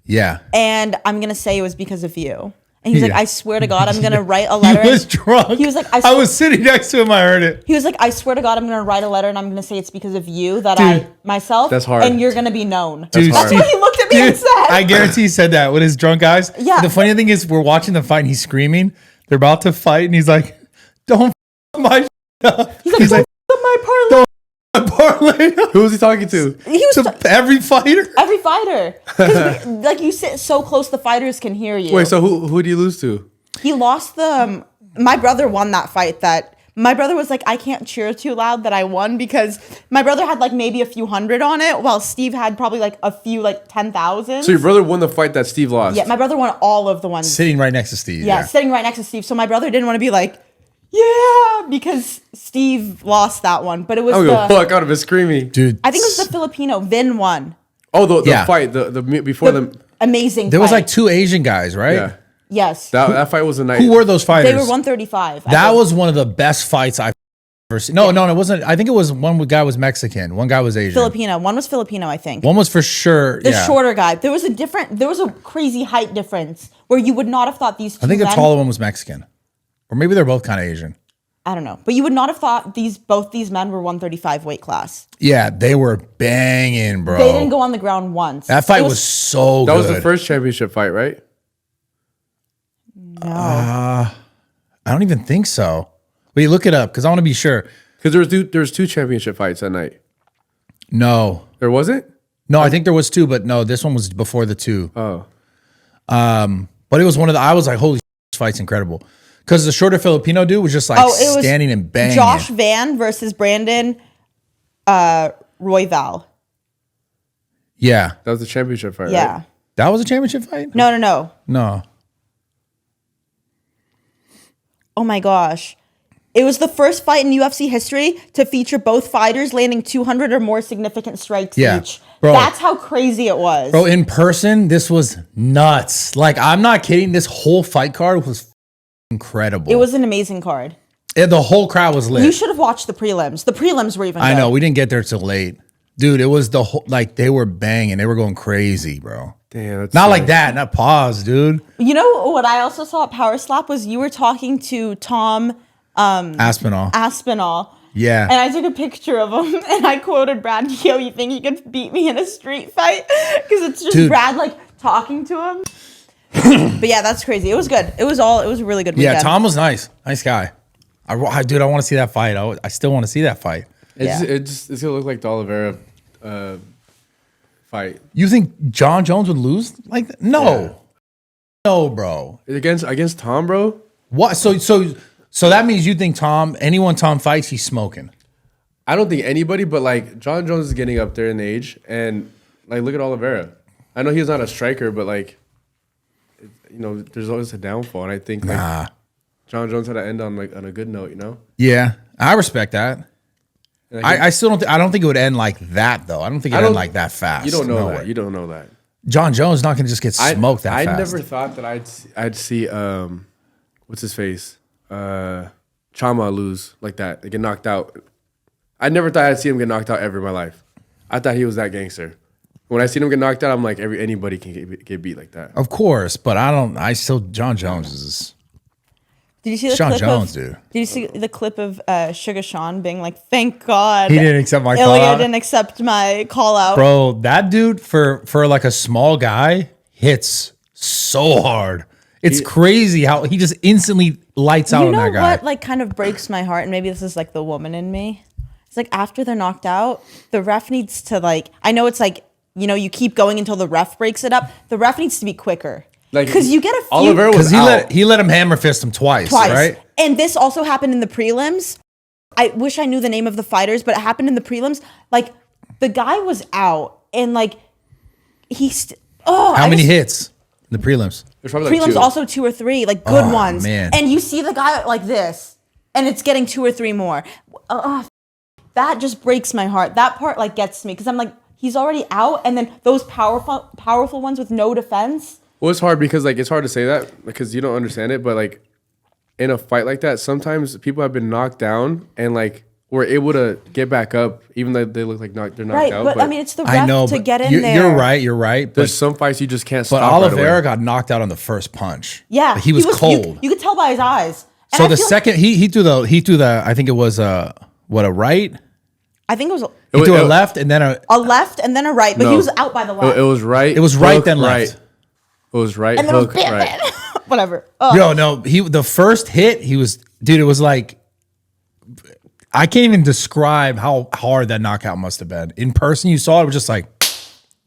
S5: Yeah.
S2: And I'm gonna say it was because of you. And he's like,
S5: Yeah.
S2: I swear to God, I'm gonna write a letter.
S5: He was drunk.
S2: He was like,
S5: I was sitting next to him. I heard it.
S2: He was like, I swear to God, I'm gonna write a letter and I'm gonna say it's because of you that
S5: Dude,
S2: myself.
S1: that's hard.
S2: And you're gonna be known.
S5: Dude,
S2: That's what he looked at me and said.
S5: I guarantee he said that with his drunk eyes.
S2: Yeah.
S5: The funny thing is, we're watching the fight and he's screaming. They're about to fight and he's like, "Don't f- my up."
S2: He's like, my parlay.
S5: Parlay.
S1: Who was he talking to?
S2: He was
S5: To every fighter.
S2: every fighter. 'Cause like you sit so close, the fighters can hear you.
S1: Wait, so who did you lose to?
S2: He lost the. My brother won that fight. My brother was like, I can't cheer too loud that I won because my brother had like maybe a few hundred on it, while Steve had probably like a few like 10,000.
S1: So your brother won the fight that Steve lost.
S2: Yeah, my brother won all of the ones.
S5: Sitting right next to Steve.
S2: Yeah, sitting right next to Steve. So my brother didn't want to be like, yeah, because Steve lost that one. But it was
S1: I don't give a fuck. I would have been screaming,
S5: dude.
S2: I think it was the Filipino. Vin won.
S1: Oh, the
S5: Yeah.
S1: fight, the before the
S2: Amazing.
S5: There was
S2: fight.
S5: like 2 Asian guys, right?
S1: yeah.
S2: Yes.
S1: That fight was a night.
S5: Who were those fighters?
S2: They were 135. I
S5: That
S2: think.
S5: was one of the best fights I've ever seen. No, it wasn't. I think it was one guy was Mexican. One guy was Asian.
S2: Filipino. One was Filipino, I think.
S5: One was for sure.
S2: The
S5: yeah.
S2: shorter guy. There was a crazy height difference where you would not have thought these two
S5: I think the
S2: men-
S5: taller one was Mexican. Or maybe they're both kind of Asian.
S2: I don't know. But you would not have thought both these men were 135 weight class.
S5: Yeah, they were banging, bro.
S2: They didn't go on the ground once.
S5: That fight was so good.
S1: That was the first championship fight, right?
S2: No.
S5: I don't even think so. Wait, look it up because I want to be sure.
S1: Because there was two championship fights that night.
S5: No.
S1: There wasn't?
S5: No, I think there was 2, but no, this one was before the 2.
S1: Oh.
S5: But it was one of the, I was like, holy shit, this fight's incredible. Because the shorter Filipino dude was just like standing and banging.
S2: Josh Van versus Brandon Royval.
S5: Yeah.
S1: That was the championship fight,
S2: Yeah.
S1: right?
S5: That was a championship fight?
S2: No.
S5: No.
S2: Oh my gosh. It was the first fight in UFC history to feature both fighters landing 200 or more significant strikes each.
S5: Bro.
S2: That's how crazy it was.
S5: Bro, in person, this was nuts. Like, I'm not kidding. This whole fight card was incredible.
S2: It was an amazing card.
S5: The whole crowd was lit.
S2: You should have watched the prelims. The prelims were even
S5: I
S2: good.
S5: know. We didn't get there till late. Dude, it was the whole, like, they were banging. They were going crazy, bro.
S1: Damn, that's
S5: Not like that. Not pause, dude.
S2: You know what I also saw at Power Slap was you were talking to Tom Aspinall.
S5: Yeah.
S2: And I took a picture of him and I quoted Brad, yo, you think you could beat me in a street fight? Because it's just Brad like talking to him. But yeah, that's crazy. It was good. It was a really good weekend.
S5: Yeah, Tom was nice. Nice guy. Dude, I want to see that fight. I still want to see that fight.
S1: It's gonna look like the Oliveira fight.
S5: You think John Jones would lose like that? No.
S1: Yeah.
S5: No, bro.
S1: Against Tom, bro?
S5: What? So that means you think anyone Tom fights, he's smoking.
S1: I don't think anybody, but like John Jones is getting up there in age, and like look at Oliveira. I know he's not a striker, but like, you know, there's always a downfall, and I think like John Jones had to end on a good note, you know.
S5: Yeah, I respect that. I still don't. I don't think it would end like that though. I don't think it would end like that fast.
S1: You don't know
S5: No
S1: that.
S5: way.
S1: You don't know that.
S5: John Jones is not going to just get smoked that fast.
S1: I never thought that I'd see what's his face Chama lose like that. They get knocked out. I never thought I'd see him get knocked out ever in my life. I thought he was that gangster. When I seen him get knocked out, I'm like, anybody can get beat like that.
S5: Of course, but John Jones is.
S2: Did you see the
S5: Sean
S2: clip
S5: Jones,
S2: of,
S5: dude.
S2: Did you see the clip of Sugar Sean being like, "Thank God
S5: He didn't accept my call
S2: Ilya
S5: out."
S2: didn't accept my call out."
S5: Bro, that dude for like a small guy hits so hard. It's crazy how he just instantly lights out
S2: You
S5: on
S2: know
S5: that guy.
S2: what like kind of breaks my heart, and maybe this is like the woman in me. It's like after they're knocked out, the ref needs to like. I know it's like you keep going until the ref breaks it up. The ref needs to be quicker.
S1: Like
S2: because you get a few.
S1: Oliveira was out.
S5: he let him hammer fist him twice, right?
S2: And this also happened in the prelims. I wish I knew the name of the fighters, but it happened in the prelims. Like the guy was out, and like
S5: How many hits in the prelims?
S1: There's probably like
S2: prelims
S1: two.
S2: also 2 or 3, like good ones.
S5: Man.
S2: And you see the guy like this, and it's getting 2 or 3 more. That just breaks my heart. That part like gets me because I'm like, he's already out, and then those powerful ones with no defense.
S1: Well, it's hard because like it's hard to say that because you don't understand it, but like in a fight like that, sometimes people have been knocked down and like were able to get back up even though they look like they're knocked
S2: Right,
S1: out.
S2: but I mean, it's the
S5: I
S2: ref
S5: know,
S2: to
S5: but
S2: get in there.
S5: You're right.
S1: there's some fights you just can't
S5: But
S1: stop.
S5: Oliveira
S1: right away.
S5: got knocked out on the first punch.
S2: Yeah,
S5: Like, he was cold.
S2: You could tell by his eyes. And
S5: So
S2: I
S5: the
S2: feel like-
S5: second he threw the I think it was a right.
S2: I think it was
S5: He threw a left and then
S2: a left and then a right, but
S1: No.
S2: he was out by the left.
S1: It was right.
S5: It was right,
S1: hook,
S5: then left.
S1: Right. It was right.
S2: and then it was
S1: hook,
S2: bam,
S1: right.
S2: bam. Whatever. Ugh.
S5: Yo, no, the first hit, it was like, I can't even describe how hard that knockout must have been. In person, you saw it was just like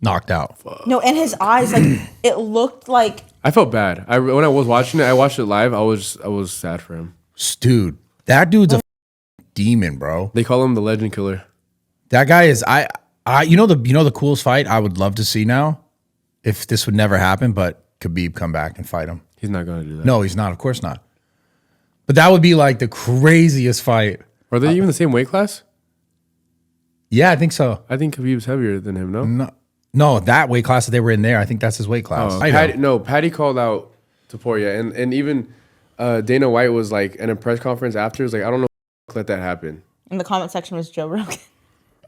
S5: knocked out.
S2: No, and his eyes, like it looked like.
S1: I felt bad. When I was watching it, I watched it live. I was sad for him.
S5: Dude, that dude's a demon, bro.
S1: They call him the legend killer.
S5: That guy is the coolest fight I would love to see now, if this would never happen, but Khabib come back and fight him.
S1: He's not gonna do that.
S5: No, he's not. Of course not. But that would be like the craziest fight.
S1: Are they even the same weight class?
S5: Yeah, I think so.
S1: I think Khabib's heavier than him. No.
S5: No, that weight class that they were in there, I think that's his weight class.
S1: Patty called out Topuria, and even Dana White was like in a press conference after. Was like, I don't know, let that happen.
S2: In the comment section was Joe Rogan.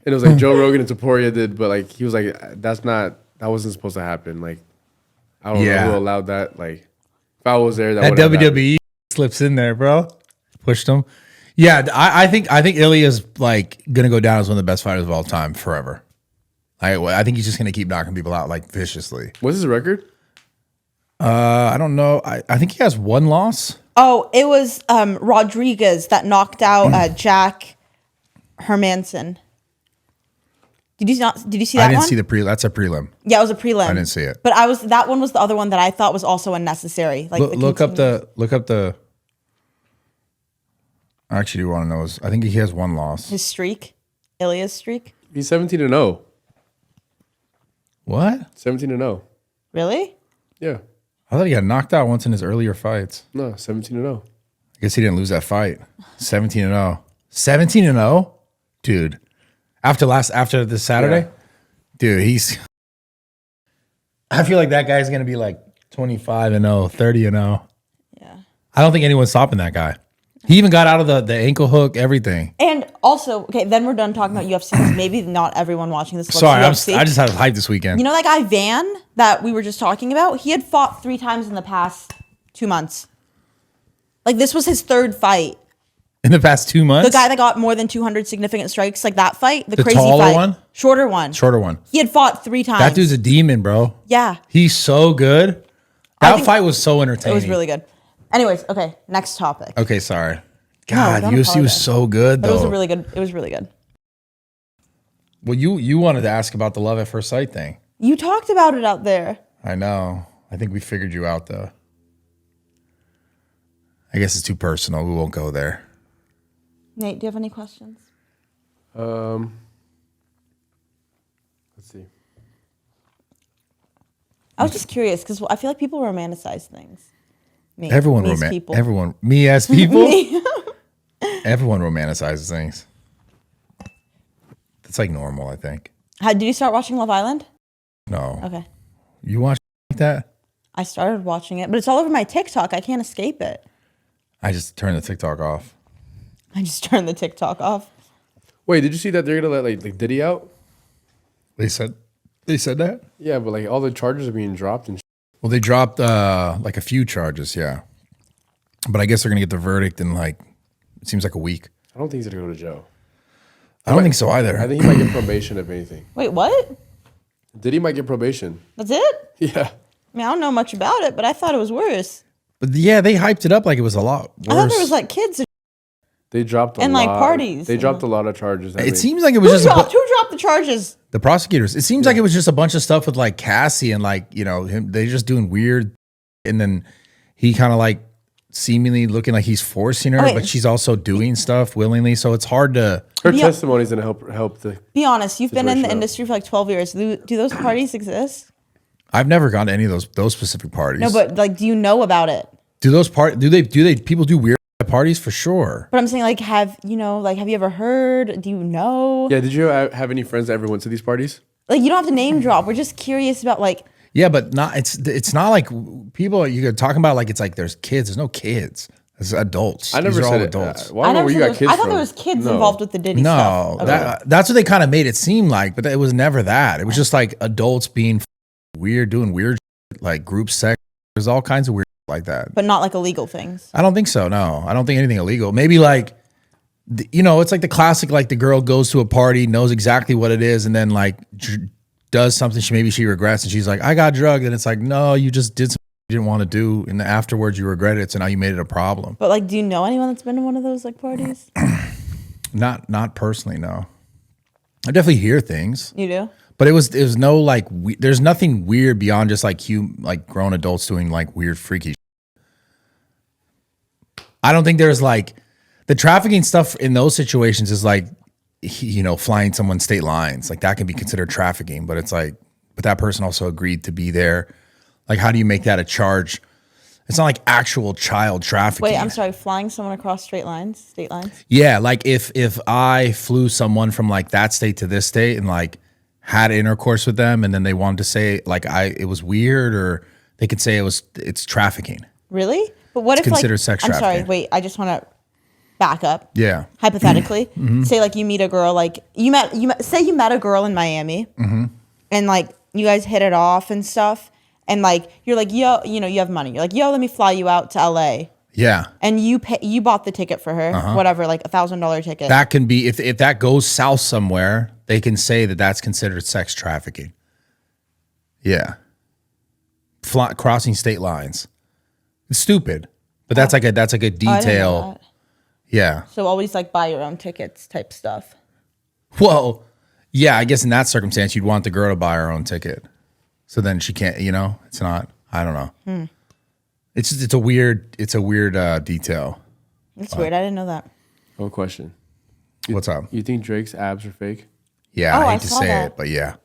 S1: And it was like Joe Rogan and Topuria did, but like he was like, that wasn't supposed to happen. Like, I don't know who allowed that. Like, if I was there, that
S5: WWE
S1: happened.
S5: slips in there, bro. Pushed him. Yeah, I think Ilya's like gonna go down as one of the best fighters of all time forever. I think he's just gonna keep knocking people out like viciously.
S1: What's his record?
S5: I don't know. I think he has one loss.
S2: Oh, it was Rodriguez that knocked out Jack Hermanson. Did you see that one?
S5: I didn't see the That's a prelim.
S2: Yeah, it was a prelim.
S5: I didn't see it.
S2: But that one was the other one that I thought was also unnecessary. Like
S5: look up the. I actually do want to know. I think he has one loss.
S2: his streak, Ilya's streak.
S1: He's 17-0.
S5: What?
S1: 17-0.
S2: Really?
S1: Yeah.
S5: I thought he got knocked out once in his earlier fights.
S1: No, 17-0.
S5: I guess he didn't lose that fight. 17-0. 17-0? Dude. After this Saturday?
S1: Yeah.
S5: Dude, I feel like that guy's going to be like 25-0, 30-0.
S2: Yeah.
S5: I don't think anyone's stopping that guy. He even got out of the ankle hook, everything.
S2: And also, okay, then we're done talking about UFC. 'Cause maybe not everyone watching this loves
S5: Sorry,
S2: UFC.
S5: I just had hype this weekend.
S2: You know that guy Van that we were just talking about? He had fought 3 times in the past 2 months. Like this was his 3rd fight.
S5: In the past 2 months?
S2: The guy that got more than 200 significant strikes, like that fight, the crazy
S5: taller
S2: fight,
S5: one?
S2: shorter one.
S5: Shorter one.
S2: He had fought 3 times.
S5: That dude's a demon, bro.
S2: Yeah,
S5: He's so good. That fight was so entertaining.
S2: it was really good. Anyways, okay, next topic.
S5: Okay, sorry. God,
S2: don't
S5: UFC was
S2: apologize.
S5: so good,
S2: But
S5: though.
S2: it was really good.
S5: Well, you wanted to ask about the love at first sight thing.
S2: You talked about it out there.
S5: I know. I think we figured you out, though. I guess it's too personal. We won't go there.
S2: Nate, do you have any questions?
S1: Let's see.
S2: I was just curious because I feel like people romanticize things. Me,
S5: Everyone
S2: me as people.
S5: me as people.
S2: Me.
S5: Everyone romanticizes things. That's like normal, I think.
S2: Did you start watching Love Island?
S5: No.
S2: Okay.
S5: You watch like that?
S2: I started watching it, but it's all over my TikTok. I can't escape it.
S5: I just turned the TikTok off.
S2: I just turned the TikTok off.
S1: Wait, did you see that they're gonna let like Diddy out?
S5: They said that?
S1: Yeah, but like all the charges are being dropped and.
S5: Well, they dropped like a few charges, yeah. But I guess they're gonna get the verdict in like it seems like a week.
S1: I don't think he's gonna go to jail.
S5: I don't think so either.
S1: I think he might get probation if anything.
S2: Wait, what?
S1: Diddy might get probation.
S2: That's it?
S1: Yeah.
S2: I mean, I don't know much about it, but I thought it was worse.
S5: But yeah, they hyped it up like it was a lot worse.
S2: I thought there was like kids.
S1: They dropped a
S2: And,
S1: lot.
S2: like, parties.
S1: They dropped a lot of charges.
S5: It seems like it was
S2: Who
S5: just
S2: dropped the charges?
S5: the prosecutors. It seems like it was just a bunch of stuff with like Cassie and like, you know, him. They just doing weird, and then he kind of like seemingly looking like he's forcing her,
S2: Okay.
S5: but she's also doing stuff willingly. So it's hard to.
S1: Her
S2: Yeah.
S1: testimony's gonna help the.
S2: Be honest, you've been in the
S1: Situation.
S2: industry for like 12 years. Do those parties exist?
S5: I've never gone to any of those specific parties.
S2: No, but like, do you know about it?
S5: do they people do weird parties for sure?
S2: But I'm saying, like, have you ever heard? Do you know?
S1: Yeah. Did you have any friends that ever went to these parties?
S2: Like, you don't have to name drop. We're just curious about like.
S5: Yeah, but it's not like people you're talking about like it's like there's kids. There's no kids. It's adults.
S1: I never
S5: These are
S1: said
S5: all
S1: it.
S5: adults.
S1: Well, I don't know where you got kids
S2: I thought
S1: from.
S2: there was kids
S1: No.
S2: involved with the Diddy
S5: No,
S2: stuff. Okay.
S5: that's what they kind of made it seem like, but it was never that. It was just like adults being weird, doing weird shit, like group sex. There's all kinds of weird shit like that.
S2: But not like illegal things.
S5: I don't think so. No, I don't think anything illegal. Maybe like, it's like the classic, like the girl goes to a party, knows exactly what it is, and then like does something she regrets, and she's like, I got drugged, and it's like, no, you just did something you didn't want to do, and afterwards you regret it, so now you made it a problem.
S2: But like, do you know anyone that's been to one of those like parties?
S5: Not personally, no. I definitely hear things.
S2: You do?
S5: But it was no like there's nothing weird beyond just like like grown adults doing like weird freaky shit. I don't think there's like the trafficking stuff in those situations is like flying someone's state lines. Like that can be considered trafficking, but it's like but that person also agreed to be there. Like how do you make that a charge? It's not like actual child trafficking.
S2: Wait, I'm sorry. Flying someone across state lines?
S5: Yeah, like if I flew someone from like that state to this state and like had intercourse with them, and then they wanted to say like it was weird, or they could say it's trafficking.
S2: Really? But what if
S5: considered
S2: like
S5: sex
S2: I'm sorry.
S5: trafficking.
S2: Wait, I just want to back up.
S5: Yeah.
S2: Hypothetically, say like you meet a girl, like you met a girl in Miami, and like you guys hit it off and stuff, and like you're like, yo, you have money. You're like, yo, let me fly you out to LA.
S5: Yeah.
S2: And you bought the ticket for her, whatever, like $1,000 ticket.
S5: That can be, if that goes south somewhere, they can say that that's considered sex trafficking. Yeah. Crossing state lines. It's stupid. But that's like a
S2: Oh, I didn't know
S5: detail.
S2: that.
S5: Yeah.
S2: So always like buy your own tickets type stuff.
S5: Well, yeah, I guess in that circumstance, you'd want the girl to buy her own ticket. So then she can't, it's not, I don't know. It's just, it's a weird detail.
S2: That's weird. I didn't know that.
S1: One question.
S5: What's up?
S1: You think Drake's abs are fake?
S5: Yeah,
S2: Oh,
S5: I
S2: I
S5: hate to
S2: saw
S5: say
S2: that.
S5: it, but yeah.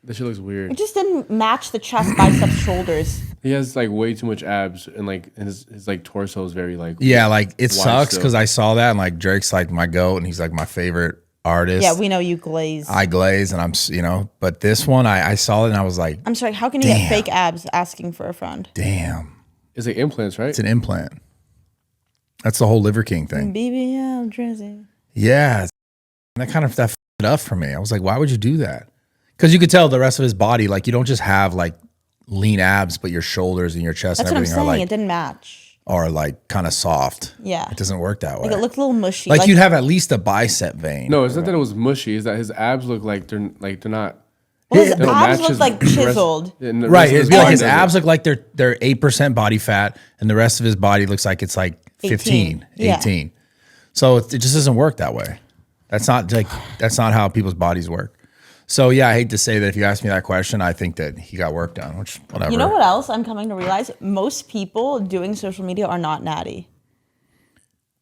S1: That shit looks weird.
S2: It just didn't match the chest, biceps, shoulders.
S1: He has like way too much abs, and like his like torso is very like
S5: Yeah, like it
S1: wide
S5: sucks
S1: still.
S5: because I saw that and like Drake's like my goat and he's like my favorite artist.
S2: Yeah, we know you glaze.
S5: I glaze and but this one I saw it and I was like,
S2: I'm sorry, how can you get fake abs asking for a friend?
S5: damn,
S1: It's like implants, right?
S5: it's an implant. That's the whole Liver King thing.
S2: BBL Drizzy.
S5: Yeah, that f***ed it up for me. I was like, why would you do that? Because you could tell the rest of his body, like you don't just have like lean abs, but your shoulders and your chest
S2: That's
S5: and
S2: what I'm
S5: everything
S2: saying. It didn't match.
S5: are like kind of soft.
S2: Yeah.
S5: It doesn't work that way.
S2: Like it looked a little mushy.
S5: like you'd have at least a bicep vein.
S1: No, it's not that it was mushy. It's that his abs look like they're not.
S2: Well, his
S1: they don't
S2: abs
S1: match
S2: look
S1: his
S2: like
S1: rest-
S2: chiseled.
S1: and the
S5: Right,
S1: rest of
S5: his,
S1: body
S5: his
S1: doesn't.
S5: abs look like they're 8% body fat, and the rest of his body looks like it's like 15, 18.
S2: Yeah.
S5: So it just doesn't work that way. That's not how people's bodies work. So yeah, I hate to say that if you ask me that question, I think that he got work done, which whatever.
S2: You know what else I'm coming to realize? Most people doing social media are not natty.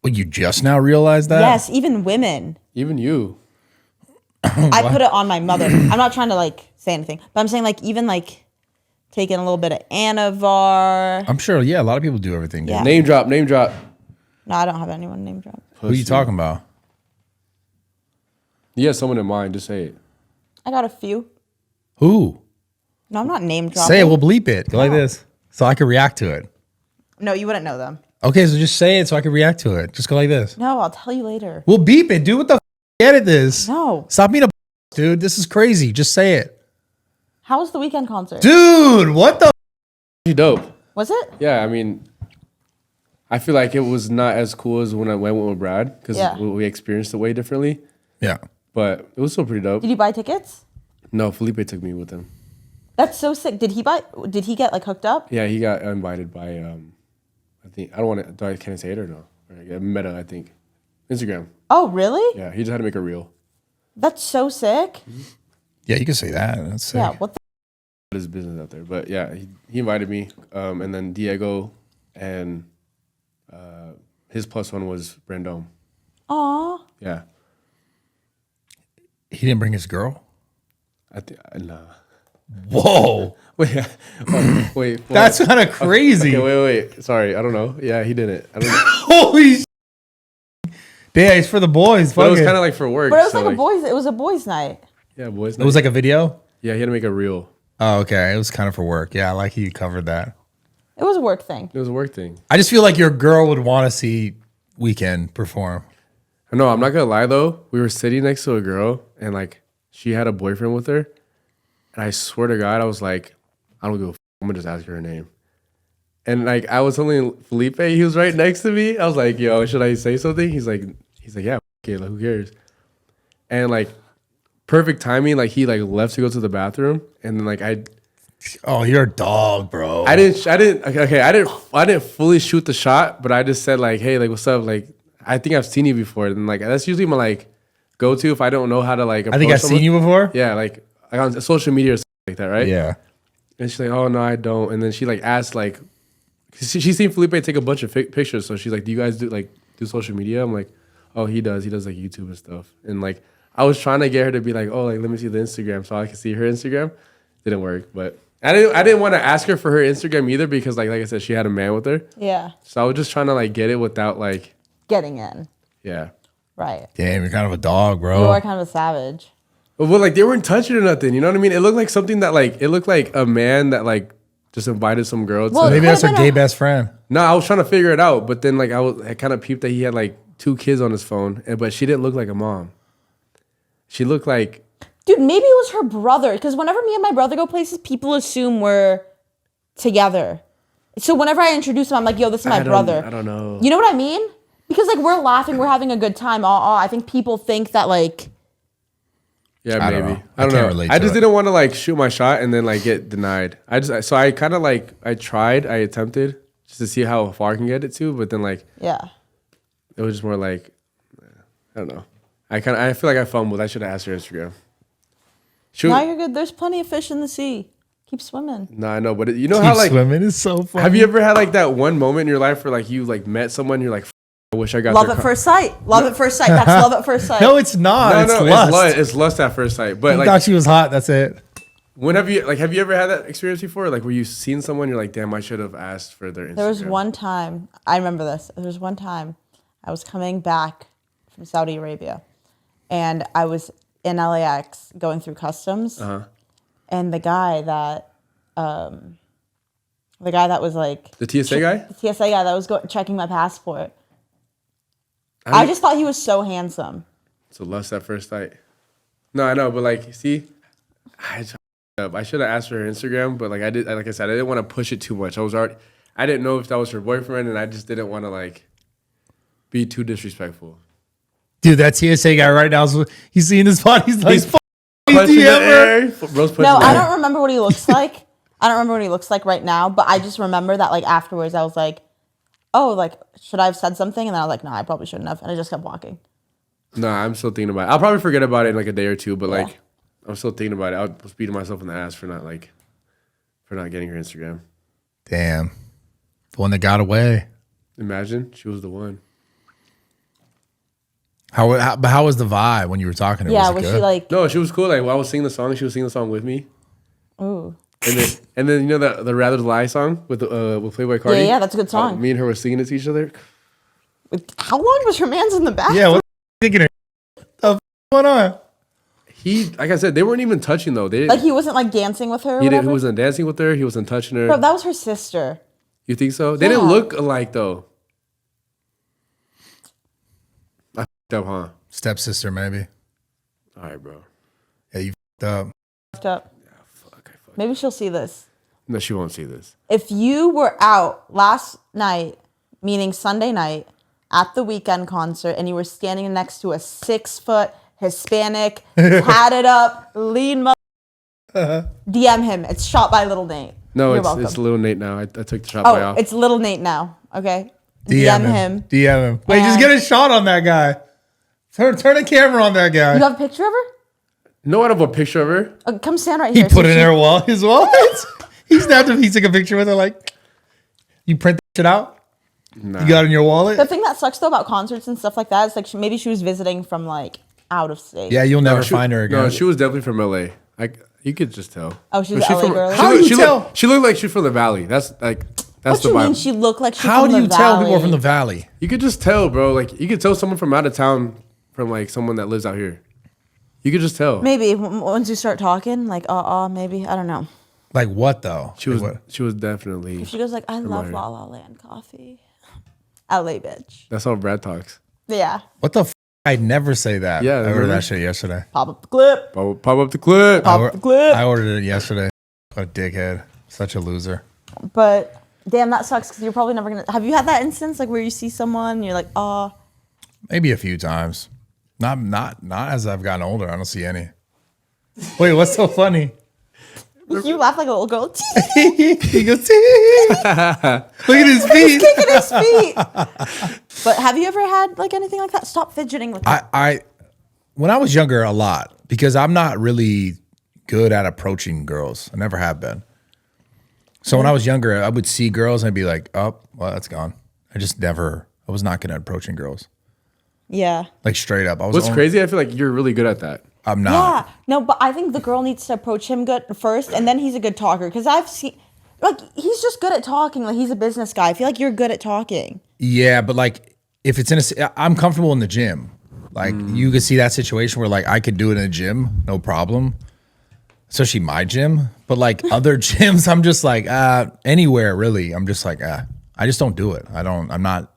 S5: Well, you just now realized that?
S2: Yes, even women.
S1: Even you.
S2: I put it on my mother. I'm not trying to like say anything, but I'm saying like even like taking a little bit of Anavar.
S5: I'm sure. Yeah, a lot of people do everything. Dude.
S2: Yeah.
S1: Name drop. Name drop.
S2: No, I don't have anyone name drop.
S5: Who are you talking about?
S1: You have someone in mind. Just say it.
S2: I got a few.
S5: Who?
S2: No, I'm not name dropping.
S5: Say it. We'll bleep it. Go like this, so I can react to it.
S2: No, you wouldn't know them.
S5: Okay, so just say it so I can react to it. Just go like this.
S2: No, I'll tell you later.
S5: We'll beep it, dude. What the edit this?
S2: No.
S5: Stop being a dude. This is crazy. Just say it.
S2: How was the weekend concert?
S5: Dude, what the
S1: Pretty dope.
S2: Was it?
S1: Yeah, I mean, I feel like it was not as cool as when I went with Brad because
S2: Yeah.
S1: we experienced it way differently.
S5: Yeah.
S1: But it was still pretty dope.
S2: Did you buy tickets?
S1: No, Felipe took me with him.
S2: That's so sick. Did he get like hooked up?
S1: Yeah, he got invited by I think I don't want to. Can I say it or no? Or, Meta, I think. Instagram.
S2: Oh, really?
S1: Yeah, he just had to make a reel.
S2: That's so sick.
S5: Yeah, you can say that. That's sick.
S2: Yeah. What the?
S1: His business out there, but yeah, he invited me, and then Diego and his plus one was Brandon.
S2: Aw.
S1: Yeah,
S5: He didn't bring his girl?
S1: I think nah.
S5: Whoa.
S1: Wait, wait. What?
S5: That's kind of crazy.
S1: Okay, wait. Sorry, I don't know. Yeah, he didn't. I don't know.
S5: Holy sh- Damn, it's for the boys.
S1: But it was
S5: Fuck it.
S1: kind of like for work.
S2: But it was
S1: so
S2: like a boys. It was a boys' night.
S1: Yeah, boys.
S5: It was like a video?
S1: yeah, he had to make a reel.
S5: Oh, okay. It was kind of for work. Yeah, I like how you covered that.
S2: It was a work thing.
S1: It was a work thing.
S5: I just feel like your girl would want to see Weeknd perform.
S1: No, I'm not gonna lie though. We were sitting next to a girl, and like she had a boyfriend with her, and I swear to God, I was like, I don't give a. I'm gonna just ask her her name. And like I was telling Felipe, he was right next to me. I was like, yo, should I say something? He's like, yeah, okay, like who cares? And like perfect timing, like he like left to go to the bathroom, and then like
S5: Oh, you're a dog, bro.
S1: I didn't fully shoot the shot, but I just said like, hey, like what's up? Like I think I've seen you before, and like that's usually my like go to if I don't know how to like.
S5: I think I've seen you before.
S1: Yeah, like on social media or something like that, right?
S5: Yeah.
S1: And she's like, oh no, I don't. And then she like asked like, she seen Felipe take a bunch of pictures, so she's like, do you guys do social media? I'm like, oh, he does like YouTube and stuff. And like I was trying to get her to be like, oh, like let me see the Instagram so I can see her Instagram. Didn't work, but I didn't want to ask her for her Instagram either because like I said, she had a man with her.
S2: Yeah.
S1: So I was just trying to like get it without like,
S2: Getting in.
S1: yeah.
S2: Right.
S5: Damn, you're kind of a dog,
S2: You
S5: bro.
S2: are kind of a savage.
S1: But like they weren't touching or nothing. You know what I mean? It looked like something that like it looked like a man that like just invited some girl.
S2: Well,
S1: To,
S5: Maybe that's her
S2: could've been
S5: gay
S2: a-
S5: best friend.
S1: no, I was trying to figure it out, but then like I kind of peeped that he had like 2 kids on his phone, but she didn't look like a mom. She looked like
S2: Dude, maybe it was her brother. Because whenever me and my brother go places, people assume we're together. So whenever I introduce him, I'm like, yo, this is my brother.
S1: I don't know.
S2: You know what I mean? Because like we're laughing, we're having a good time. I think people think that like.
S1: Yeah,
S5: I don't
S1: maybe.
S5: know.
S1: I don't
S5: can't
S1: know.
S5: relate
S1: I
S5: to
S1: just
S5: it.
S1: didn't want to like shoot my shot and then like get denied. I kind of like I attempted just to see how far I can get it to, but then like
S2: Yeah.
S1: it was just more like I don't know. I feel like I fumbled. I should have asked her Instagram.
S2: No, you're good. There's plenty of fish in the sea. Keep swimming.
S1: No, I know, but you know how like
S5: swimming is so funny.
S1: have you ever had like that one moment in your life where like you like met someone, you're like, I wish I got
S2: Love
S1: their
S2: at first sight. Love at first sight. That's love at first sight.
S5: No, it's not.
S1: No,
S5: it's
S1: no,
S5: lust.
S1: it's lust at first sight. But
S5: You
S1: like,
S5: thought she was hot. That's it.
S1: when have you ever had that experience before? Like, where you seen someone, you're like, damn, I should have asked for their Instagram.
S2: There was one time, I remember this. There was one time I was coming back from Saudi Arabia and I was in LAX going through customs. And the guy that was like
S1: The TSA guy?
S2: the TSA guy that was checking my passport. I just thought he was so handsome.
S1: So lust at first sight. No, I know, but like, see, I should have asked for her Instagram, but like I did, like I said, I didn't want to push it too much. I didn't know if that was her boyfriend, and I just didn't want to like be too disrespectful.
S5: Dude, that TSA guy right now, he's seeing his body. He's like,
S1: He's
S5: "Fuck,
S1: punching
S5: do you
S1: the
S5: ever?"
S1: air. Rose punching
S2: No,
S1: the
S2: I
S1: air.
S2: don't remember what he looks like. I don't remember what he looks like right now, but I just remember that like afterwards I was like, oh, like, should I have said something? And then I was like, no, I probably shouldn't have. And I just kept walking.
S1: No, I'm still thinking about it. I'll probably forget about it in like a day or two, but
S2: Yeah.
S1: like I'm still thinking about it. I was beating myself in the ass for not getting her Instagram.
S5: Damn, the one that got away.
S1: Imagine she was the one.
S5: How was the vibe when you were talking to her?
S2: Yeah,
S5: was it
S2: was
S5: good?
S2: she like,
S1: No, she was cool. Like while I was singing the song, she was singing the song with me.
S2: ooh.
S1: And then you know the Rather Lie song with Playboy Cardi.
S2: Yeah, that's a good song.
S1: Me and her were singing it to each other.
S2: How long was her man's in the back?
S5: Yeah, what the thinking? The f- going on?
S1: He, like I said, they weren't even touching though. They
S2: Like he wasn't like dancing with her or
S1: he
S2: whatever?
S1: wasn't dancing with her. He wasn't touching her.
S2: Bro, that was her sister.
S1: You think so? They didn't
S2: Yeah.
S1: look alike though. I f***ed up, huh?
S5: Stepsister, maybe.
S1: All right, bro.
S5: Yeah, you f***ed up.
S2: Fucked up. Maybe she'll see this.
S1: No, she won't see this.
S2: If you were out last night, meaning Sunday night, at the Weekend concert, and you were standing next to a 6-foot Hispanic, tatted up, lean DM him. It's shot by Little Nate.
S1: No,
S2: You're welcome.
S1: it's little Nate now. I took the shot by
S2: Oh,
S1: off.
S2: it's Little Nate now. Okay.
S5: DM
S2: him.
S5: DM him. Wait, just
S2: And-
S5: get a shot on that guy. Turn a camera on that guy.
S2: You have a picture of her?
S1: No, I don't have a picture of her.
S2: Come stand right
S5: He
S2: here.
S5: put
S2: So
S5: it in
S2: she-
S5: her wall. His wall. He snapped him. He took a picture with her. Like, you print that shit out.
S1: Nah.
S5: You got it in your wallet.
S2: The thing that sucks though about concerts and stuff like that is like maybe she was visiting from like out of state.
S5: Yeah, you'll never
S1: she-
S5: find her again.
S1: No, she was definitely from LA. You could just tell.
S2: Oh, she's
S1: But
S2: an LA girl?
S5: How do you tell?
S1: She looked like she's from the Valley. That's
S2: What
S1: the
S2: do you mean
S1: vibe.
S2: she looked like she
S5: How
S2: from
S5: do
S2: the
S5: you tell people
S2: valley?
S5: from the valley?
S1: You could just tell, bro. Like you could tell someone from out of town from like someone that lives out here. You could just tell.
S2: Maybe once you start talking, like maybe I don't know.
S5: Like what though?
S1: She was
S5: Like, what?
S1: she was definitely.
S2: She goes like, I love
S1: Familiar.
S2: La La Land coffee. LA bitch.
S1: That's how Brad talks.
S2: Yeah.
S5: What the? I'd never say that.
S1: Yeah,
S5: I ordered
S1: remember?
S5: that shit yesterday.
S2: Pop up the clip.
S1: Pop up the clip.
S2: Pop the clip.
S5: I ordered it yesterday. What a dickhead. Such a loser.
S2: But damn, that sucks because you're probably never gonna. Have you had that instance like where you see someone and you're like, oh,
S5: Maybe a few times. Not as I've gotten older. I don't see any. Wait, what's so funny?
S2: you laugh like a little girl.
S5: He goes, look at his feet.
S2: Kicking his feet. But have you ever had like anything like that? Stop fidgeting with that.
S5: I when I was younger, a lot, because I'm not really good at approaching girls. I never have been. So when I was younger, I would see girls and I'd be like, oh, well, that's gone. I was not good at approaching girls.
S2: Yeah.
S5: Like straight up.
S1: What's crazy? I feel like you're really good at that.
S5: I'm not.
S2: Yeah. No, but I think the girl needs to approach him good first, and then he's a good talker. Because I've seen, like, he's just good at talking. Like, he's a business guy. I feel like you're good at talking.
S5: Yeah, but like if it's I'm comfortable in the gym. Like you could see that situation where like I could do it in a gym, no problem. Especially my gym. But like other gyms, I'm just like, anywhere really. I'm just like, I just don't do it. I'm not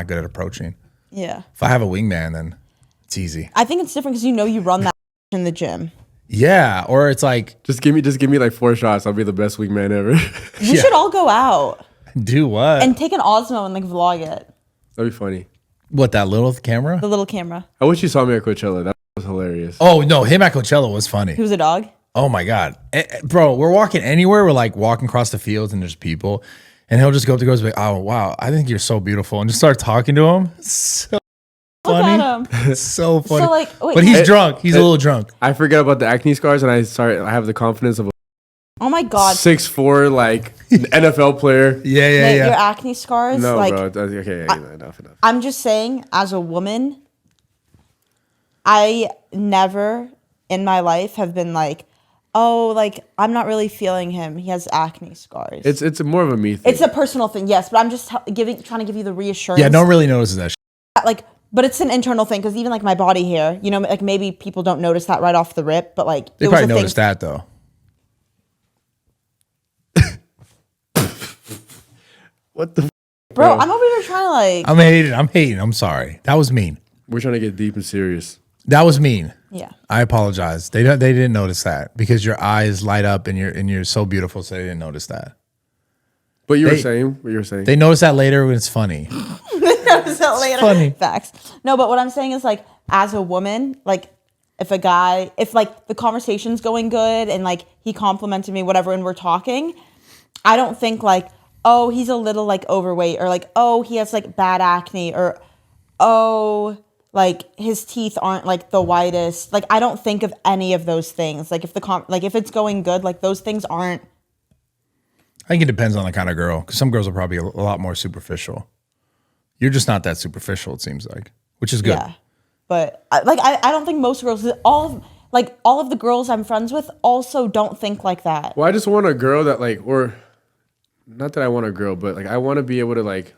S5: good at approaching.
S2: Yeah.
S5: If I have a wingman, then it's easy.
S2: I think it's different because you run that in the gym.
S5: Yeah. Or it's like,
S1: Just give me like 4 shots. I'll be the best wingman ever.
S2: We should all go out.
S5: Do what?
S2: And take an Osmo and like vlog it.
S1: That'd be funny.
S5: What, that little camera?
S2: The little camera.
S1: I wish you saw me at Coachella. That was hilarious.
S5: Oh no, him at Coachella was funny.
S2: He was a dog.
S5: Oh my God. Bro, we're walking anywhere. We're like walking across the fields and there's people. And he'll just go up to girls and be like, oh, wow, I think you're so beautiful. And just start talking to him. So
S2: Look
S5: funny.
S2: at him.
S5: So funny.
S2: So like, wait,
S5: but he's drunk. He's a little drunk.
S1: I forget about the acne scars, and I have the confidence of a
S2: oh my God.
S1: 6'4" like NFL player.
S5: Yeah,
S2: Nick,
S5: yeah,
S2: your
S5: yeah.
S2: acne scars.
S1: No,
S2: like,
S1: bro. Okay, enough.
S2: I'm just saying, as a woman, I never in my life have been like, oh, like I'm not really feeling him. He has acne scars.
S1: It's more of a me thing.
S2: It's a personal thing, yes, but I'm just trying to give you the reassurance.
S5: Yeah, no one really notices that shit.
S2: Like, but it's an internal thing because even like my body hair, you know, like maybe people don't notice that right off the rip, but like
S5: They
S2: it was
S5: probably
S2: a
S5: noticed
S2: thing.
S5: that though.
S1: What the?
S2: Bro, I'm over here trying to like.
S5: I'm hating. I'm sorry. That was mean.
S1: We're trying to get deep and serious.
S5: That was mean.
S2: Yeah.
S5: I apologize. They didn't notice that because your eyes light up and you're so beautiful, so they didn't notice that.
S1: But you were saying what you were saying.
S5: They notice that later when it's funny.
S2: So later.
S5: funny.
S2: Facts. No, but what I'm saying is like, as a woman, like if like the conversation's going good and like he complimented me, whatever, and we're talking, I don't think like, oh, he's a little like overweight or like, oh, he has like bad acne or, oh, like his teeth aren't like the whitest. Like I don't think of any of those things. Like if it's going good, like those things aren't.
S5: I think it depends on the kind of girl because some girls are probably a lot more superficial. You're just not that superficial, it seems like, which is good.
S2: Yeah, but I don't think most girls, all of the girls I'm friends with also don't think like that.
S1: Well, I just want a girl that like, or not that I want a girl, but like I want to be able to like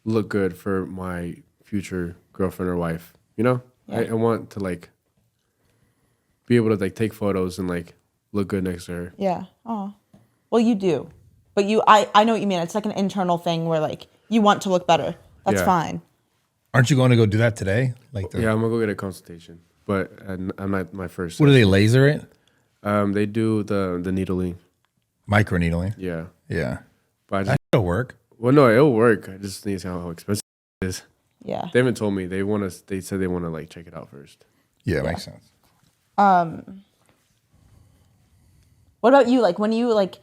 S1: look good for my future girlfriend or wife. You know,
S2: Yeah.
S1: I want to like be able to like take photos and like look good next to her.
S2: Yeah. Oh, well, you do, but I know what you mean. It's like an internal thing where like you want to look better. That's
S1: Yeah.
S2: fine.
S5: Aren't you going to go do that today? Like,
S1: Yeah, I'm gonna go get a consultation, but I'm not my first.
S5: what do they laser it?
S1: They do the needling.
S5: Microneedling.
S1: Yeah,
S5: Yeah,
S1: but I just,
S5: that'll work.
S1: well, no, it'll work. I just need to see how expensive it is.
S2: Yeah.
S1: They haven't told me. They said they want to like check it out first.
S5: Yeah, makes sense.
S2: What about you? Like when you like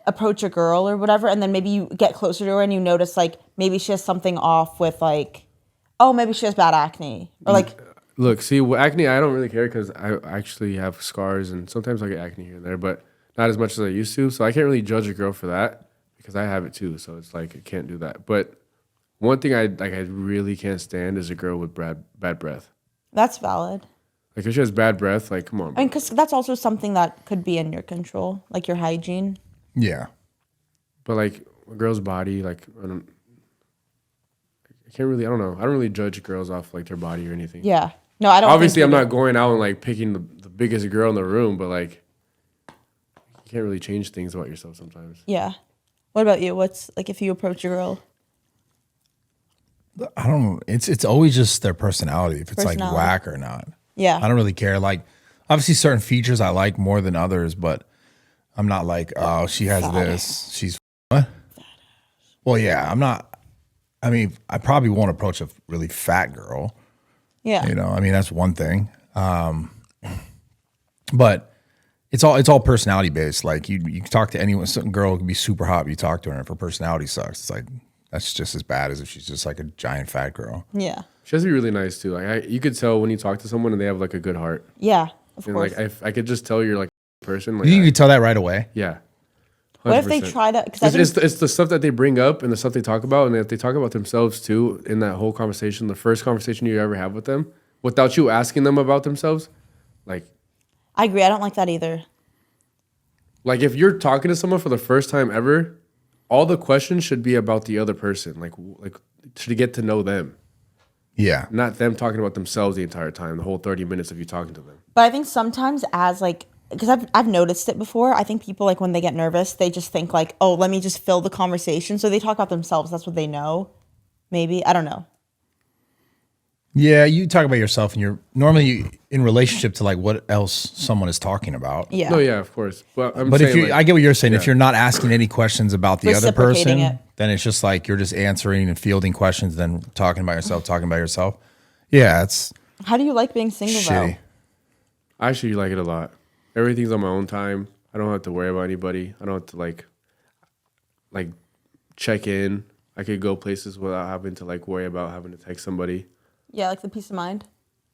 S2: approach a girl or whatever, and then maybe you get closer to her and you notice like maybe she has something off with like, oh, maybe she has bad acne or like.
S1: Look, see, with acne, I don't really care because I actually have scars and sometimes I get acne here and there, but not as much as I used to. So I can't really judge a girl for that because I have it too. So it's like I can't do that. But one thing I really can't stand is a girl with bad breath.
S2: That's valid.
S1: Like if she has bad breath, like come on,
S2: I
S1: bro.
S2: mean, because that's also something that could be in your control, like your hygiene.
S5: Yeah.
S1: But like a girl's body, like I don't know. I don't really judge girls off like their body or anything.
S2: Yeah. No, I don't.
S1: Obviously,
S2: think
S1: I'm
S2: you
S1: not
S2: do.
S1: going out and like picking the biggest girl in the room, but like you can't really change things about yourself sometimes.
S2: Yeah. What about you? What's like if you approach a girl?
S5: I don't know. It's always just their personality, if it's like
S2: Personality.
S5: whack or not.
S2: Yeah.
S5: I don't really care. Like, obviously, certain features I like more than others, but I'm not like, oh, she has this. She's what? Well, yeah, I'm not. I mean, I probably won't approach a really fat girl.
S2: Yeah.
S5: You know, I mean, that's one thing. But it's all personality based. Like you can talk to anyone. Some girl can be super hot, but you talk to her, and if her personality sucks, it's like that's just as bad as if she's just like a giant fat girl.
S2: Yeah.
S1: She has to be really nice too. Like you could tell when you talk to someone and they have like a good heart.
S2: Yeah. Of
S1: And
S2: course.
S1: like I could just tell you're like a person. Like
S5: You can tell that right away.
S1: yeah.
S2: What if they
S1: 100%.
S2: try to? Because
S1: It's the stuff that they bring up and the stuff they talk about, and if they talk about themselves too in that whole conversation, the first conversation you ever have with them, without you asking them about themselves, like
S2: I agree. I don't like that either.
S1: if you're talking to someone for the first time ever, all the questions should be about the other person, like should get to know them,
S5: Yeah.
S1: not them talking about themselves the entire time, the whole 30 minutes of you talking to them.
S2: But I think sometimes as like, because I've noticed it before. I think people like when they get nervous, they just think like, oh, let me just fill the conversation. So they talk about themselves. That's what they know. Maybe I don't know.
S5: Yeah, you talk about yourself, and you're normally in relationship to like what else someone is talking about.
S2: Yeah.
S1: No, yeah, of course. Well,
S5: But if you, I get what you're saying. If
S1: yeah.
S5: you're not asking any questions about the other
S2: Reciprocating
S5: person,
S2: it.
S5: then it's just like you're just answering and fielding questions, then talking about yourself. Yeah, it's
S2: How do you like being single
S5: shitty.
S2: though?
S1: I actually like it a lot. Everything's on my own time. I don't have to worry about anybody. I don't have to like check in. I could go places without having to like worry about having to text somebody.
S2: Yeah, like the peace of mind.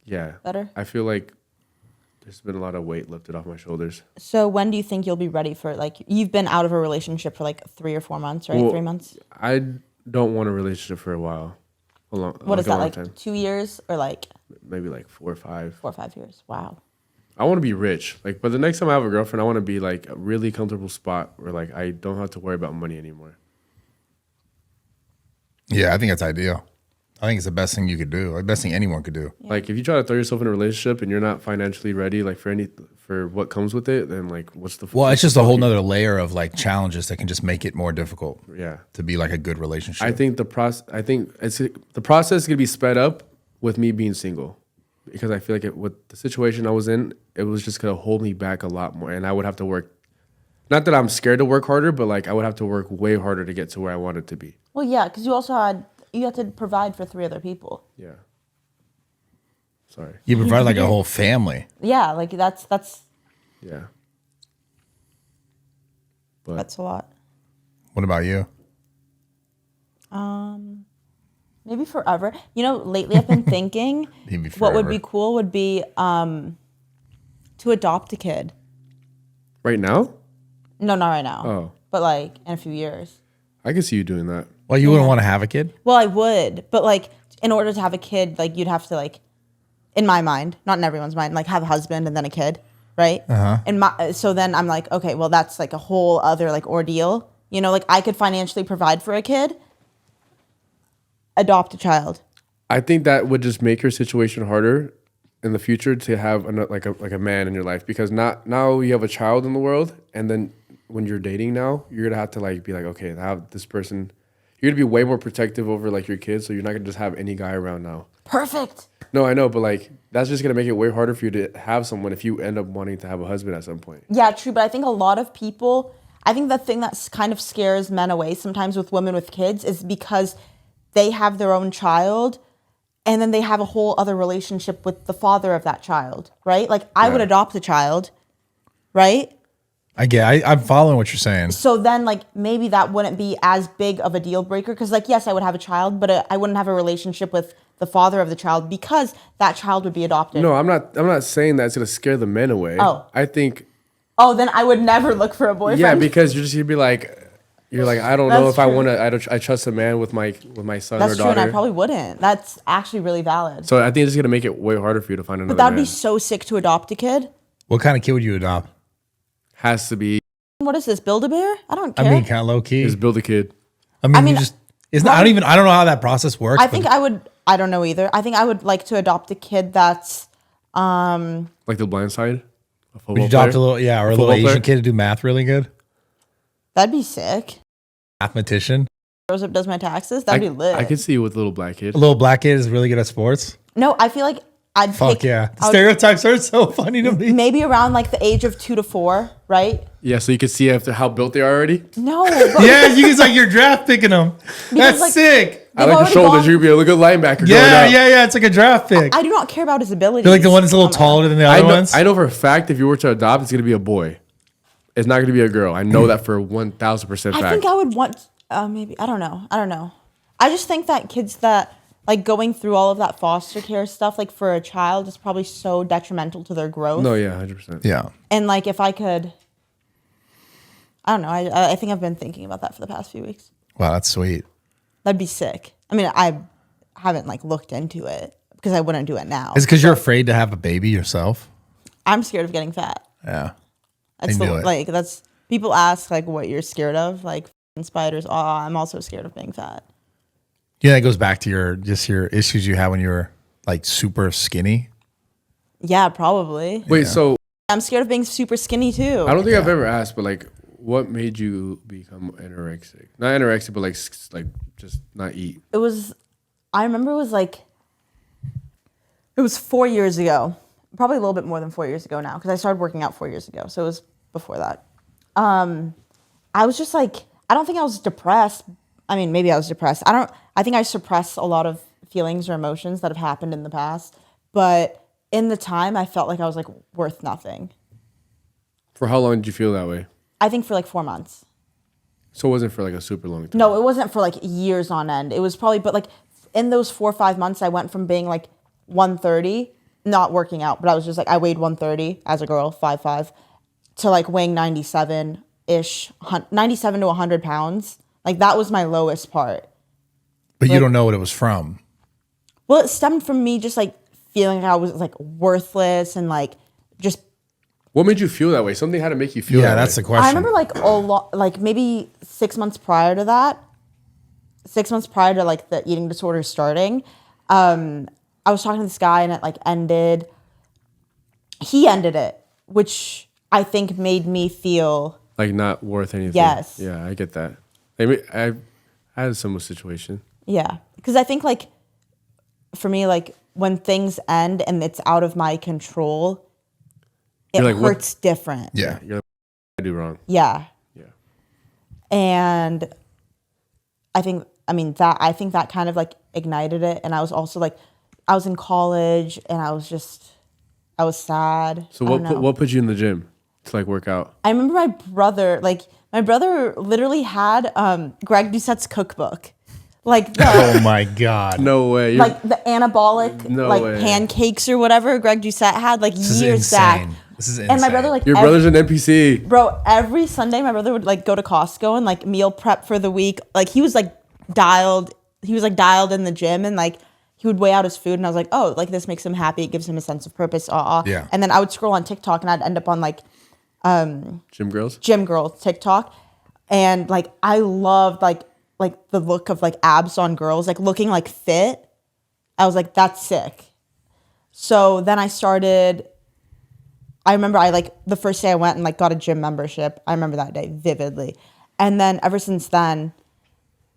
S1: Yeah.
S2: Better?
S1: I feel like there's been a lot of weight lifted off my shoulders.
S2: So when do you think you'll be ready for like you've been out of a relationship for like 3 or 4 months, right?
S1: Well,
S2: 3 months.
S1: I don't want a relationship for a while.
S2: What is that like? 2 years or like
S1: Maybe like 4 or 5.
S2: 4 or 5 years? Wow.
S1: I want to be rich. Like, but the next time I have a girlfriend, I want to be like a really comfortable spot where like I don't have to worry about money anymore.
S5: Yeah, I think that's ideal. I think it's the best thing you could do. Like best thing anyone could do.
S1: Like if you try to throw yourself in a relationship and you're not financially ready, like for what comes with it, then like what's the
S5: Well, it's just a whole nother layer of like challenges that can just make it more difficult.
S1: Yeah.
S5: To be like a good relationship.
S1: I think the process is gonna be sped up with me being single, because I feel like with the situation I was in, it was just gonna hold me back a lot more, and I would have to work. Not that I'm scared to work harder, but like I would have to work way harder to get to where I wanted to be.
S2: Well, yeah, because you had to provide for 3 other people.
S1: Yeah. Sorry.
S5: You provide like a whole family.
S2: Yeah, like that's
S1: Yeah. But
S2: that's a lot.
S5: What about you?
S2: Maybe forever. You know, lately I've been thinking
S5: Maybe
S2: what would
S5: forever.
S2: be cool would be to adopt a kid.
S1: right now,
S2: No, not right now.
S1: Oh.
S2: But like in a few years.
S1: I can see you doing that.
S5: Well, you wouldn't want to have a kid?
S2: Well, I would, but like in order to have a kid, like you'd have to like, in my mind, not in everyone's mind, like have a husband and then a kid, right? And so then I'm like, okay, well that's like a whole other like ordeal. You know, like I could financially provide for a kid, adopt a child.
S1: I think that would just make your situation harder in the future to have like a man in your life, because now you have a child in the world, and then when you're dating now, you're gonna have to like be like, okay, I have this person. You're gonna be way more protective over like your kids, so you're not gonna just have any guy around now.
S2: Perfect.
S1: No, I know, but like that's just gonna make it way harder for you to have someone if you end up wanting to have a husband at some point.
S2: Yeah, true. But I think a lot of people, I think the thing that kind of scares men away sometimes with women with kids is because they have their own child and then they have a whole other relationship with the father of that child, right? Like I would adopt a child, right?
S5: I'm following what you're saying.
S2: So then like maybe that wouldn't be as big of a deal breaker, because like, yes, I would have a child, but I wouldn't have a relationship with the father of the child because that child would be adopted.
S1: No, I'm not saying that it's gonna scare the men away.
S2: Oh.
S1: I think
S2: Oh, then I would never look for a boyfriend.
S1: yeah, because you're just gonna be like, I don't know
S2: That's
S1: if I
S2: true.
S1: want to. I trust a man with my son
S2: That's
S1: or
S2: true,
S1: daughter.
S2: and I probably wouldn't. That's actually really valid.
S1: So I think it's gonna make it way harder for you to find another
S2: But that'd
S1: man.
S2: be so sick to adopt a kid.
S5: What kind of kid would you adopt?
S1: Has to be
S2: What is this, Build-A-Bear? I don't care.
S5: I mean, kind of low key.
S1: is build a kid.
S5: I mean,
S2: mean,
S5: I don't know how that process works.
S2: I think I would. I don't know either. I think I would like to adopt a kid that's.
S1: Like the blind side. A football
S5: would you adopt
S1: player?
S5: a little
S1: Football
S5: Asian
S1: player?
S5: kid to do math really good?
S2: That'd be sick.
S5: Mathematician.
S2: Grows up, does my taxes. That'd be lit.
S1: I could see you with a little black kid.
S5: A little black kid is really good at sports.
S2: No, I feel like I'd
S5: Fuck
S2: pick.
S5: yeah. The
S2: I would-
S5: stereotypes are so funny to me.
S2: maybe around like the age of 2 to 4, right?
S1: Yeah, so you could see after how built they are already.
S2: No, but
S5: Yeah, you guys like you're draft picking them. That's
S2: like,
S5: sick.
S1: I
S2: they've
S1: like the
S2: already
S1: shoulders.
S2: gone-
S1: You'd be a good linebacker.
S5: Yeah,
S1: growing up.
S5: yeah. It's like a draft pick.
S2: I do not care about his abilities.
S5: You're like the one that's a little
S2: Oh my
S5: taller than the
S1: I
S5: other
S1: know.
S5: ones.
S1: I know for a fact if you were to adopt, it's gonna be a boy. It's not gonna be a girl. I know that for 1,000% fact.
S2: I think I would want. Maybe I don't know. I just think that kids that like going through all of that foster care stuff, like for a child, is probably so detrimental to their growth.
S1: No, yeah, 100%.
S5: Yeah.
S2: And like if I could, I don't know. I think I've been thinking about that for the past few weeks.
S5: Wow, that's sweet.
S2: That'd be sick. I mean, I haven't like looked into it because I wouldn't do it now.
S5: Is it because you're afraid to have a baby yourself?
S2: I'm scared of getting fat.
S5: Yeah.
S2: That's
S5: I knew it.
S2: like that's people ask like what you're scared of, like f***ing spiders. Oh, I'm also scared of being fat.
S5: Yeah, that goes back to your issues you had when you were like super skinny.
S2: Yeah, probably.
S1: Wait, so
S2: I'm scared of being super skinny too.
S1: I don't think I've ever asked, but like, what made you become anorexic? Not anorexic, but like just not eat.
S2: It was, I remember it was like It was 4 years ago, probably a little bit more than 4 years ago now, because I started working out 4 years ago. So it was before that. I was just like, I don't think I was depressed. I mean, maybe I was depressed. I think I suppressed a lot of feelings or emotions that have happened in the past. But in the time, I felt like I was like worth nothing.
S1: For how long did you feel that way?
S2: I think for like 4 months.
S1: So it wasn't for like a super long time.
S2: No, it wasn't for like years on end. It was probably, but like in those 4 or 5 months, I went from being like 130, not working out, but I was just like, I weighed 130 as a girl, 5'5", to like weighing 97-ish, 97 to 100 pounds. Like that was my lowest part.
S5: But you don't know what it was from.
S2: Well, it stemmed from me just like feeling like I was like worthless and like just.
S1: What made you feel that way? Something had to make you feel that way.
S5: Yeah, that's the question.
S2: I remember like a lot, like maybe 6 months prior to that, 6 months prior to like the eating disorder starting, I was talking to this guy and it like ended. He ended it, which I think made me feel
S1: like not worth anything.
S2: Yes.
S1: Yeah, I get that. Maybe I had a similar situation.
S2: Yeah, because I think like for me, like when things end and it's out of my control, it
S1: like,
S2: hurts different.
S5: Yeah.
S1: You're like, what did I do wrong?
S2: Yeah.
S1: Yeah.
S2: And I think that kind of like ignited it. And I was also like, I was in college and I was sad.
S1: So what put you in the gym to like work out?
S2: I remember my brother literally had Greg Doucette's cookbook. Like the,
S5: Oh my God.
S1: No way.
S2: like the anabolic
S1: No
S2: like
S1: way.
S2: pancakes or whatever Greg Doucette had like
S5: This is
S2: years back.
S5: insane. This is insane.
S2: And my brother like
S1: Your brother's an NPC.
S2: bro, every Sunday my brother would like go to Costco and like meal prep for the week. Like he was dialed in the gym and like he would weigh out his food and I was like, oh, like this makes him happy. It gives him a sense of purpose.
S5: Yeah.
S2: And then I would scroll on TikTok and I'd end up on like
S1: Gym girls?
S2: gym girl TikTok. And like I loved like the look of like abs on girls, like looking like fit. I was like, that's sick. So then I remember the first day I went and like got a gym membership. I remember that day vividly. And then ever since then,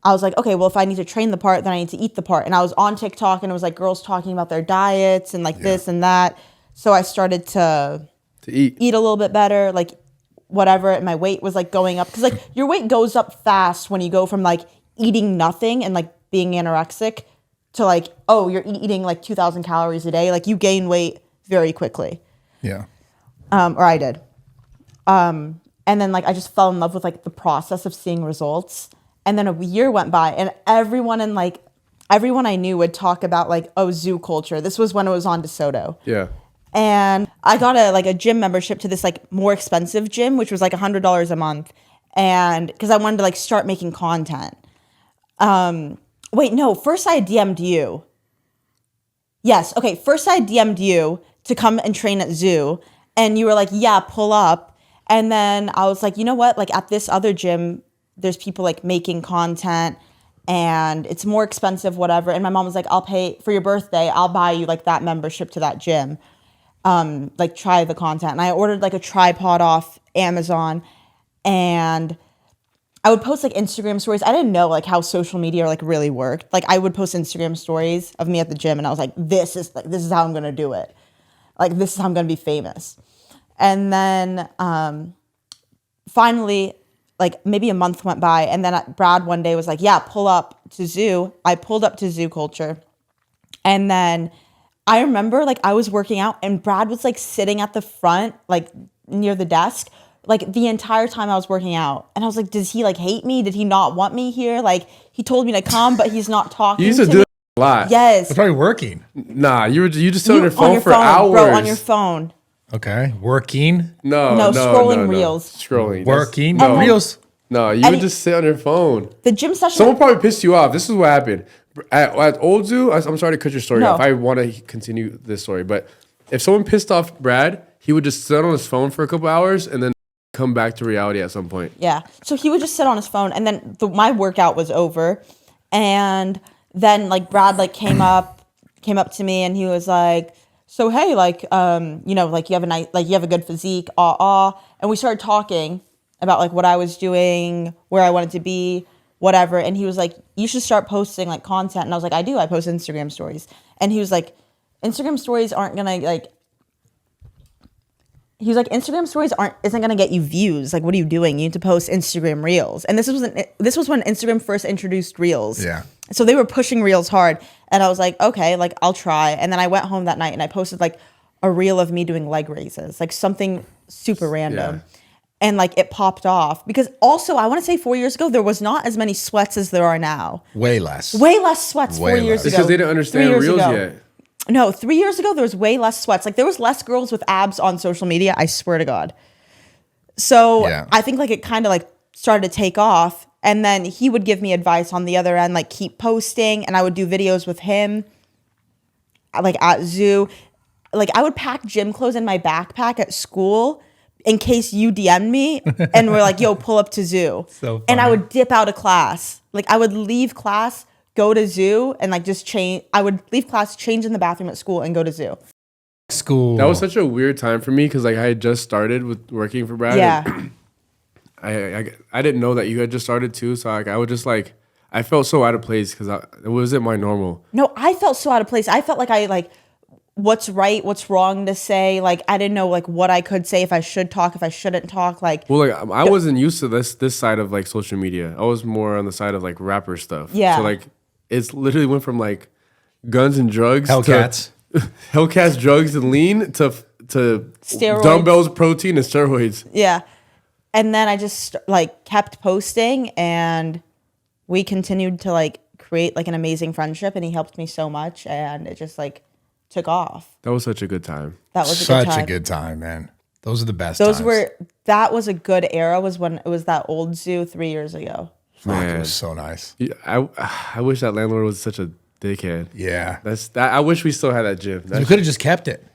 S2: I was like, okay, well, if I need to train the part, then I need to eat the part. And I was on TikTok and it was like girls talking about their diets and like this and that. So I started to
S1: eat
S2: a little bit better, like whatever. And my weight was like going up. Cause like your weight goes up fast when you go from like eating nothing and like being anorexic to like, oh, you're eating like 2,000 calories a day. Like you gain weight very quickly.
S5: Yeah.
S2: Or I did. And then like I just fell in love with like the process of seeing results. And then a year went by and everyone I knew would talk about like, oh, zoo culture. This was when it was on DeSoto.
S1: Yeah.
S2: And I got a gym membership to this like more expensive gym, which was like $100 a month. And because I wanted to like start making content. Wait, no, first I DM'd you. Yes. Okay. First I DM'd you to come and train at zoo. And you were like, yeah, pull up. And then I was like, you know what? Like at this other gym, there's people like making content and it's more expensive, whatever. And my mom was like, I'll pay for your birthday. I'll buy you like that membership to that gym. Like try the content. And I ordered like a tripod off Amazon and I would post like Instagram stories. I didn't know like how social media like really worked. Like I would post Instagram stories of me at the gym and I was like, this is how I'm going to do it. Like this is how I'm going to be famous. And then finally, like maybe a month went by and then Brad one day was like, yeah, pull up to zoo. I pulled up to zoo culture. And then I remember like I was working out and Brad was like sitting at the front, like near the desk, like the entire time I was working out. And I was like, does he like hate me? Did he not want me here? Like he told me to come, but he's not talking
S1: You used to
S2: to
S1: do
S2: me.
S1: that a lot.
S2: Yes.
S5: It's probably working.
S1: Nah, you just sit on your
S2: On
S1: phone
S2: your
S1: for
S2: phone,
S1: hours.
S2: bro, on your phone.
S5: Okay. Working.
S1: No,
S2: scrolling reels.
S1: Scrolling.
S5: Working.
S1: No.
S5: Reels.
S1: No, you
S2: And
S1: would just sit on your phone.
S2: The gym session.
S1: Someone probably pissed you off. This is what happened. At Old Zoo, I'm sorry to cut your story
S2: No.
S1: off. I want to continue this story. But if someone pissed off Brad, he would just sit on his phone for a couple hours and then come back to reality at some point.
S2: Yeah. So he would just sit on his phone and then my workout was over. And then like Brad like came up to me and he was like, so hey, like you know, like you have a good physique, and we started talking about like what I was doing, where I wanted to be, whatever. And he was like, you should start posting like content. And I was like, I do. I post Instagram stories. And he was like, Instagram stories aren't gonna like. He was like, Instagram stories isn't gonna get you views. Like, what are you doing? You need to post Instagram Reels. And this was when Instagram first introduced Reels.
S5: Yeah.
S2: So they were pushing Reels hard, and I was like, okay, like I'll try. And then I went home that night and I posted like a reel of me doing leg raises, like something super random.
S1: Yeah.
S2: And like it popped off because also I want to say 4 years ago there was not as many sweats as there are now.
S5: Way less.
S2: Way less sweats
S5: Way
S2: 4 years
S5: less.
S1: It's
S2: ago.
S1: because they didn't understand
S2: 3 years
S1: Reels
S2: ago.
S1: yet.
S2: No, 3 years ago there was way less sweats. Like there was less girls with abs on social media. I swear to God. So
S5: Yeah.
S2: I think like it kind of like started to take off, and then he would give me advice on the other end, like keep posting, and I would do videos with him, like at zoo. Like I would pack gym clothes in my backpack at school in case you DM'd me and were like, yo, pull up to zoo.
S5: So
S2: and I
S5: funny.
S2: would dip out of class. Like I would leave class, go to zoo, and like just change. I would leave class, change in the bathroom at school, and go to zoo.
S5: School.
S1: That was such a weird time for me because like I had just started with working for Brad.
S2: Yeah.
S1: And I didn't know that you had just started too. So like I would just like I felt so out of place because it wasn't my normal.
S2: No, I felt so out of place. I felt like I like what's right, what's wrong to say. Like I didn't know like what I could say, if I should talk, if I shouldn't talk. Like
S1: Well, like I wasn't used to this side of like social media. I was more on the side of like rapper stuff.
S2: Yeah.
S1: So like it's literally went from like guns and drugs
S5: Hellcats.
S1: to Hellcats, drugs and lean to
S2: Steroids.
S1: dumbbells, protein, and steroids.
S2: yeah. And then I just like kept posting, and we continued to like create like an amazing friendship, and he helped me so much, and it just like took off.
S1: That was such a good time.
S2: That was
S5: Such
S2: a good time.
S5: a good time, man. Those are the best
S2: Those
S5: times.
S2: that was a good era, was when it was that old zoo 3 years ago.
S5: Fuck, it
S1: Man.
S5: was so nice.
S1: Yeah, I wish that landlord was such a dickhead.
S5: Yeah.
S1: I wish we still had that gym.
S5: You
S1: That's,
S5: could have just kept it.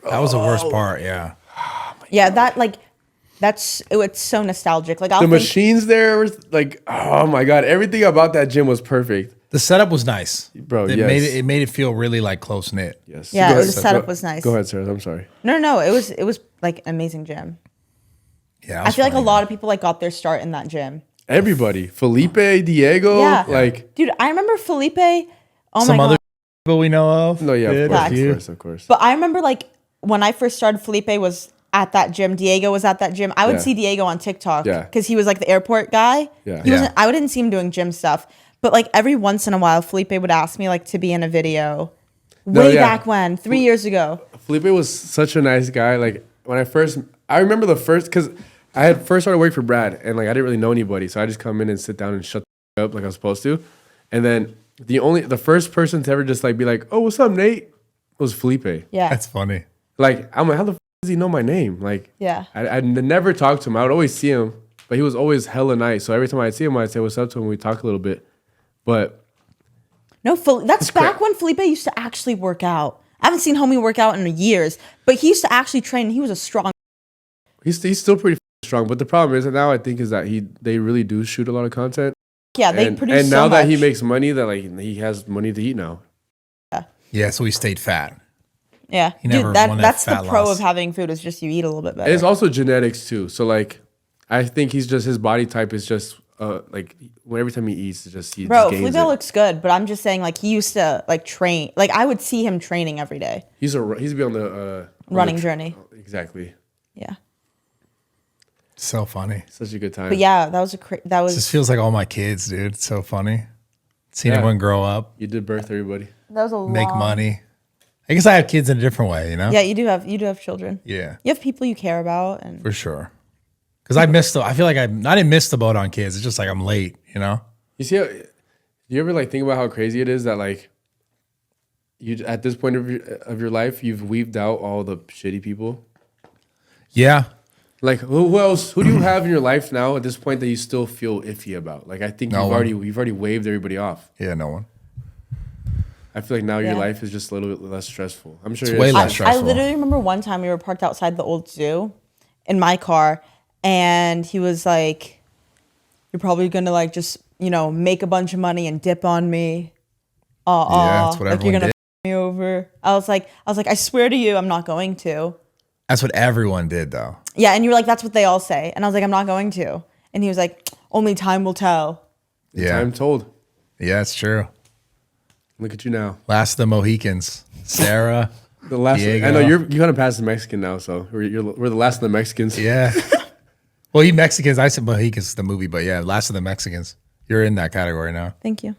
S5: That was the worst part, yeah.
S2: Yeah, that like it's so nostalgic. Like I'll
S1: the
S2: think,
S1: machines there was like, oh my god, everything about that gym was perfect.
S5: The setup was nice.
S1: Bro,
S5: it
S1: yes.
S5: made it feel really like close knit.
S1: Yes.
S2: Yeah,
S1: Go
S2: the
S1: ahead,
S2: setup
S1: go-
S2: was nice.
S1: Go ahead, Sarah. I'm sorry.
S2: No, it was like an amazing gym.
S5: Yeah.
S2: I feel like a lot of people like got their start in that gym.
S1: Everybody, Felipe, Diego,
S2: Yeah.
S1: like
S2: Dude, I remember Felipe. Oh
S5: some
S2: my
S5: other
S2: god.
S5: people we know of.
S1: no, yeah,
S5: did
S1: of course,
S2: Facts.
S1: of
S5: you.
S1: course, of course.
S2: But I remember like when I first started, Felipe was at that gym. Diego was at that gym. I would
S1: Yeah.
S2: see Diego on TikTok
S1: Yeah.
S2: because he was like the airport guy.
S1: Yeah.
S2: He wasn't.
S5: Yeah.
S2: I didn't see him doing gym stuff. But like every once in a while, Felipe would ask me like to be in a video. Way
S1: yeah.
S2: back when, 3 years ago.
S1: Felipe was such a nice guy. Like when I remember the first because I had first started working for Brad and like I didn't really know anybody, so I just come in and sit down and shut the up like I was supposed to, and then the first person to ever just like be like, "Oh, what's up, Nate?" was Felipe.
S2: Yeah.
S5: That's funny.
S1: Like I'm like, how the does he know my name? Like
S2: Yeah.
S1: I never talked to him. I would always see him, but he was always hella nice. So every time I'd see him, I'd say what's up to him. We'd talk a little bit, but
S2: No, that's back when Felipe used to actually work out. I haven't seen homie work out in years, but he used to actually train. He was a strong.
S1: he's still pretty strong. But the problem is that now I think is that they really do shoot a lot of content.
S2: Yeah, they
S1: and,
S2: produce
S1: and
S2: so
S1: now that he
S2: much.
S1: makes money, that like he has money to eat now.
S5: Yeah, so he stayed fat.
S2: Yeah,
S5: He never
S2: dude,
S5: won that
S2: that's the
S5: fat
S2: pro
S5: loss.
S2: of having food is just you eat a little bit better.
S1: And it's also genetics too. So like, I think he's just his body type is just like when every time he eats, he just
S2: Bro,
S1: gains
S2: Felipe
S1: it.
S2: looks good, but I'm just saying like he used to like train. Like I would see him training every day.
S1: He's be on the
S2: Running journey.
S1: Exactly.
S2: Yeah,
S5: So funny.
S1: Such a good time.
S2: but yeah, that was that
S5: It
S2: was
S5: just feels like all my kids, dude. It's so funny. Seeing
S1: Yeah.
S5: everyone grow up,
S1: You did birth everybody.
S2: that was a
S5: make
S2: long-
S5: money. I guess I have kids in a different way, you know?
S2: Yeah, you do have children.
S5: Yeah,
S2: You have people you care about, and
S5: for sure. Because I feel like I didn't miss the boat on kids. It's just like I'm late, you know?
S1: You see, do you ever like think about how crazy it is that like you at this point of your life you've weaved out all the shitty people?
S5: Yeah.
S1: Like who else? Who do you have in your life now at this point that you still feel iffy about? Like I think
S5: No one.
S1: you've already waved everybody off.
S5: Yeah, no one.
S1: I feel like now your
S2: Yeah.
S1: life is just a little bit less stressful. I'm sure
S5: It's
S1: it
S5: way
S1: is.
S5: less
S2: I
S5: stressful.
S2: literally remember one time we were parked outside the old zoo in my car, and he was like, "You're probably gonna like just make a bunch of money and dip on me.
S5: Yeah, that's what
S2: like you're
S5: everyone
S2: gonna
S5: did.
S2: f me over." I was like, I swear to you, I'm not going to.
S5: That's what everyone did, though.
S2: Yeah, and you were like, "That's what they all say," and I was like, "I'm not going to." And he was like, "Only time will tell."
S5: Yeah.
S1: Time told.
S5: Yeah, it's true.
S1: Look at you now.
S5: Last of the Mohicans. Sarah,
S1: The last.
S5: Diego.
S1: I know you're kind of past the Mexican now, so we're the last of the Mexicans.
S5: Yeah. Well, he Mexicans. I said Mohicans the movie, but yeah, last of the Mexicans. You're in that category now.
S2: Thank you.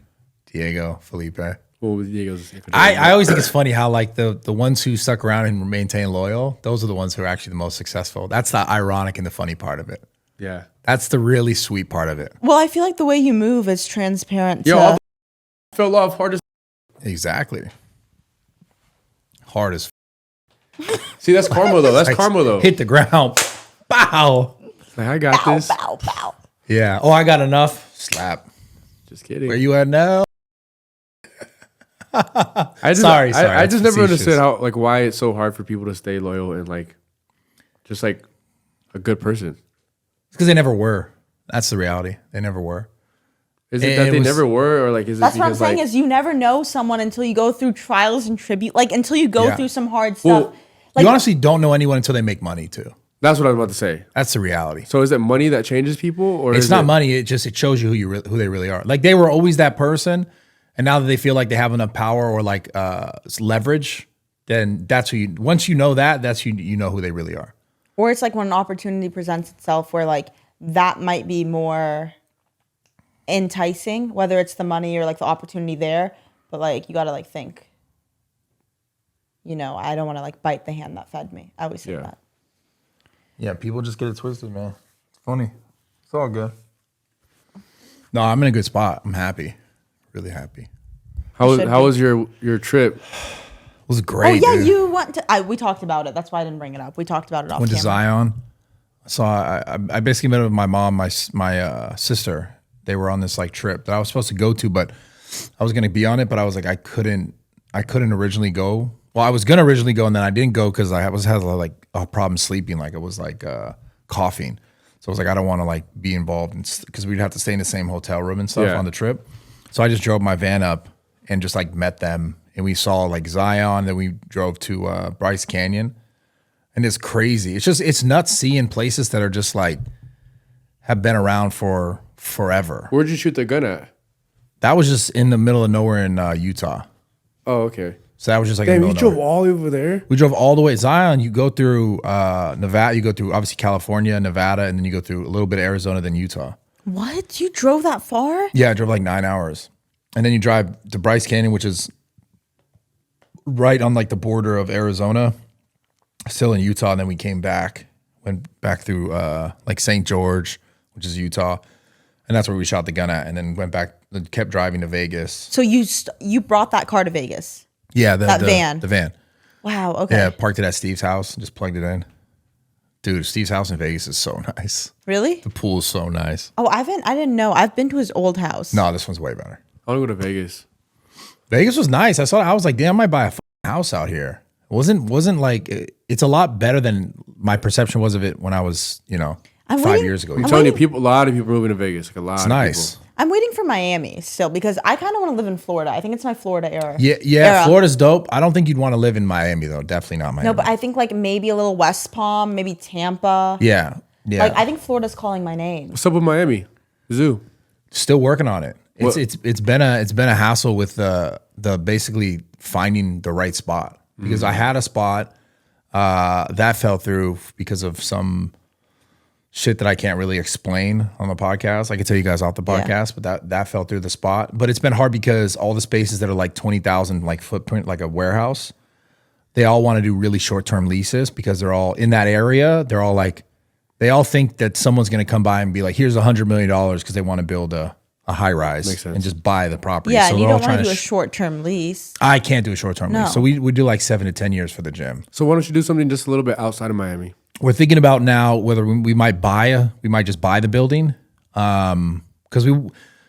S5: Diego, Felipe.
S1: What was Diego's?
S5: I always think it's funny how like the ones who stuck around and maintain loyal, those are the ones who are actually the most successful. That's the ironic and the funny part of it.
S1: Yeah.
S5: That's the really sweet part of it.
S2: Well, I feel like the way you move is transparent.
S1: Yo,
S2: to,
S1: all the fell off hard as.
S5: Exactly. Hard as
S1: See, that's karma though. That's karma though.
S5: hit the ground. Bow.
S1: Like, I got
S2: bow,
S1: this.
S2: bow, bow.
S5: Yeah. Oh, I got enough. Slap.
S1: Just kidding.
S5: Where you at now?
S1: I just,
S5: Sorry,
S1: I
S5: that's
S1: just never
S5: facetious.
S1: understood how like why it's so hard for people to stay loyal and like just like a good person.
S5: It's because they never were. That's the reality. They never were.
S1: Is it
S5: And
S1: that
S5: it
S1: they
S5: was-
S1: never were, or like is it
S2: That's what I'm
S1: because
S2: saying
S1: like
S2: is you never know someone until you go through trials and tribute, like until you go
S5: Yeah.
S2: through some hard
S1: Well,
S2: stuff. Like,
S5: You honestly don't know anyone until they make money too.
S1: that's what I was about to say.
S5: That's the reality.
S1: So is it money that changes people, or
S5: It's
S1: is
S5: not
S1: it,
S5: money. It shows you who they really are. Like they were always that person, and now that they feel like they have enough power or like leverage, then that's who you. Once you know that, that's you know who they really are.
S2: or it's like when an opportunity presents itself where like that might be more enticing, whether it's the money or like the opportunity there, but like you gotta like think, you know, I don't want to like bite the hand that fed me. I always say
S1: Yeah.
S2: that.
S5: Yeah, people just get it twisted, man. It's funny. It's all good. No, I'm in a good spot. I'm happy, really happy.
S1: how
S2: should
S1: how
S2: be.
S1: was your trip?
S5: It was great.
S2: Oh yeah,
S5: dude.
S2: you went to. We talked about it. That's why I didn't bring it up. We talked about it off
S5: Went to
S2: camera.
S5: Zion. So I basically met with my mom, my sister. They were on this like trip that I was supposed to go to, but I was gonna be on it, but I was like I couldn't originally go. Well, I was gonna originally go, and then I didn't go because I had like a problem sleeping. Like it was like coughing. So I was like I don't want to like be involved because we'd have to stay in the same hotel room and stuff
S1: Yeah.
S5: on the trip. So I just drove my van up and just like met them, and we saw like Zion. Then we drove to Bryce Canyon. And it's crazy. It's nuts seeing places that are just like have been around for forever.
S1: Where'd you shoot the gun at?
S5: That was just in the middle of nowhere in Utah.
S1: Oh, okay.
S5: So that was just like in
S1: Damn,
S5: the
S1: you
S5: middle of
S1: drove
S5: nowhere.
S1: all the way over there.
S5: We drove all the way. Zion, you go through Nevada, you go through obviously California, Nevada, and then you go through a little bit of Arizona, then Utah.
S2: What? You drove that far?
S5: Yeah, I drove like 9 hours. And then you drive to Bryce Canyon, which is right on like the border of Arizona, still in Utah. And then we came back, went back through like St. George, which is Utah. And that's where we shot the gun at. And then went back, kept driving to Vegas.
S2: So you brought that car to Vegas?
S5: Yeah,
S2: That van.
S5: The van.
S2: Wow. Okay.
S5: Yeah, parked it at Steve's house and just plugged it in. Dude, Steve's house in Vegas is so nice.
S2: Really?
S5: The pool is so nice.
S2: Oh, I didn't know. I've been to his old house.
S5: No, this one's way better.
S1: I want to go to Vegas.
S5: Vegas was nice. I was like, damn, I might buy a house out here. It wasn't like it's a lot better than my perception was of it when I was,
S2: I'm
S5: 5
S2: waiting-
S5: years ago.
S1: I'm
S2: I'm
S1: telling you,
S2: waiting-
S1: a lot of people moving to Vegas. Like a lot.
S5: It's
S1: of
S5: nice.
S1: People.
S2: I'm waiting for Miami still because I kind of want to live in Florida. I think it's my Florida era.
S5: Yeah,
S2: era.
S5: Florida's dope. I don't think you'd want to live in Miami though. Definitely not Miami.
S2: No, but I think like maybe a little West Palm, maybe Tampa.
S5: yeah.
S2: Like I think Florida's calling my name.
S1: What's up with Miami? Zoo.
S5: Still working on it.
S1: What-
S5: It's been a hassle with the basically finding the right spot because I had a spot that fell through because of some shit that I can't really explain on the podcast. I can tell you guys off the podcast, but that fell through the spot. But it's been hard because all the spaces that are like 20,000 like footprint, like a warehouse, they all want to do really short-term leases because they're all in that area. They're all like, they all think that someone's going to come by and be like, here's $100 million because they want to build a high rise
S1: Makes sense.
S5: and just buy the property.
S2: Yeah,
S5: So
S2: and you
S5: they're all
S2: don't want to
S5: trying
S2: do a short-term lease.
S5: I can't do a short-term
S2: No.
S5: lease. So we do like 7 to 10 years for the gym.
S1: So why don't you do something just a little bit outside of Miami?
S5: We're thinking about now whether we might just buy the building. Because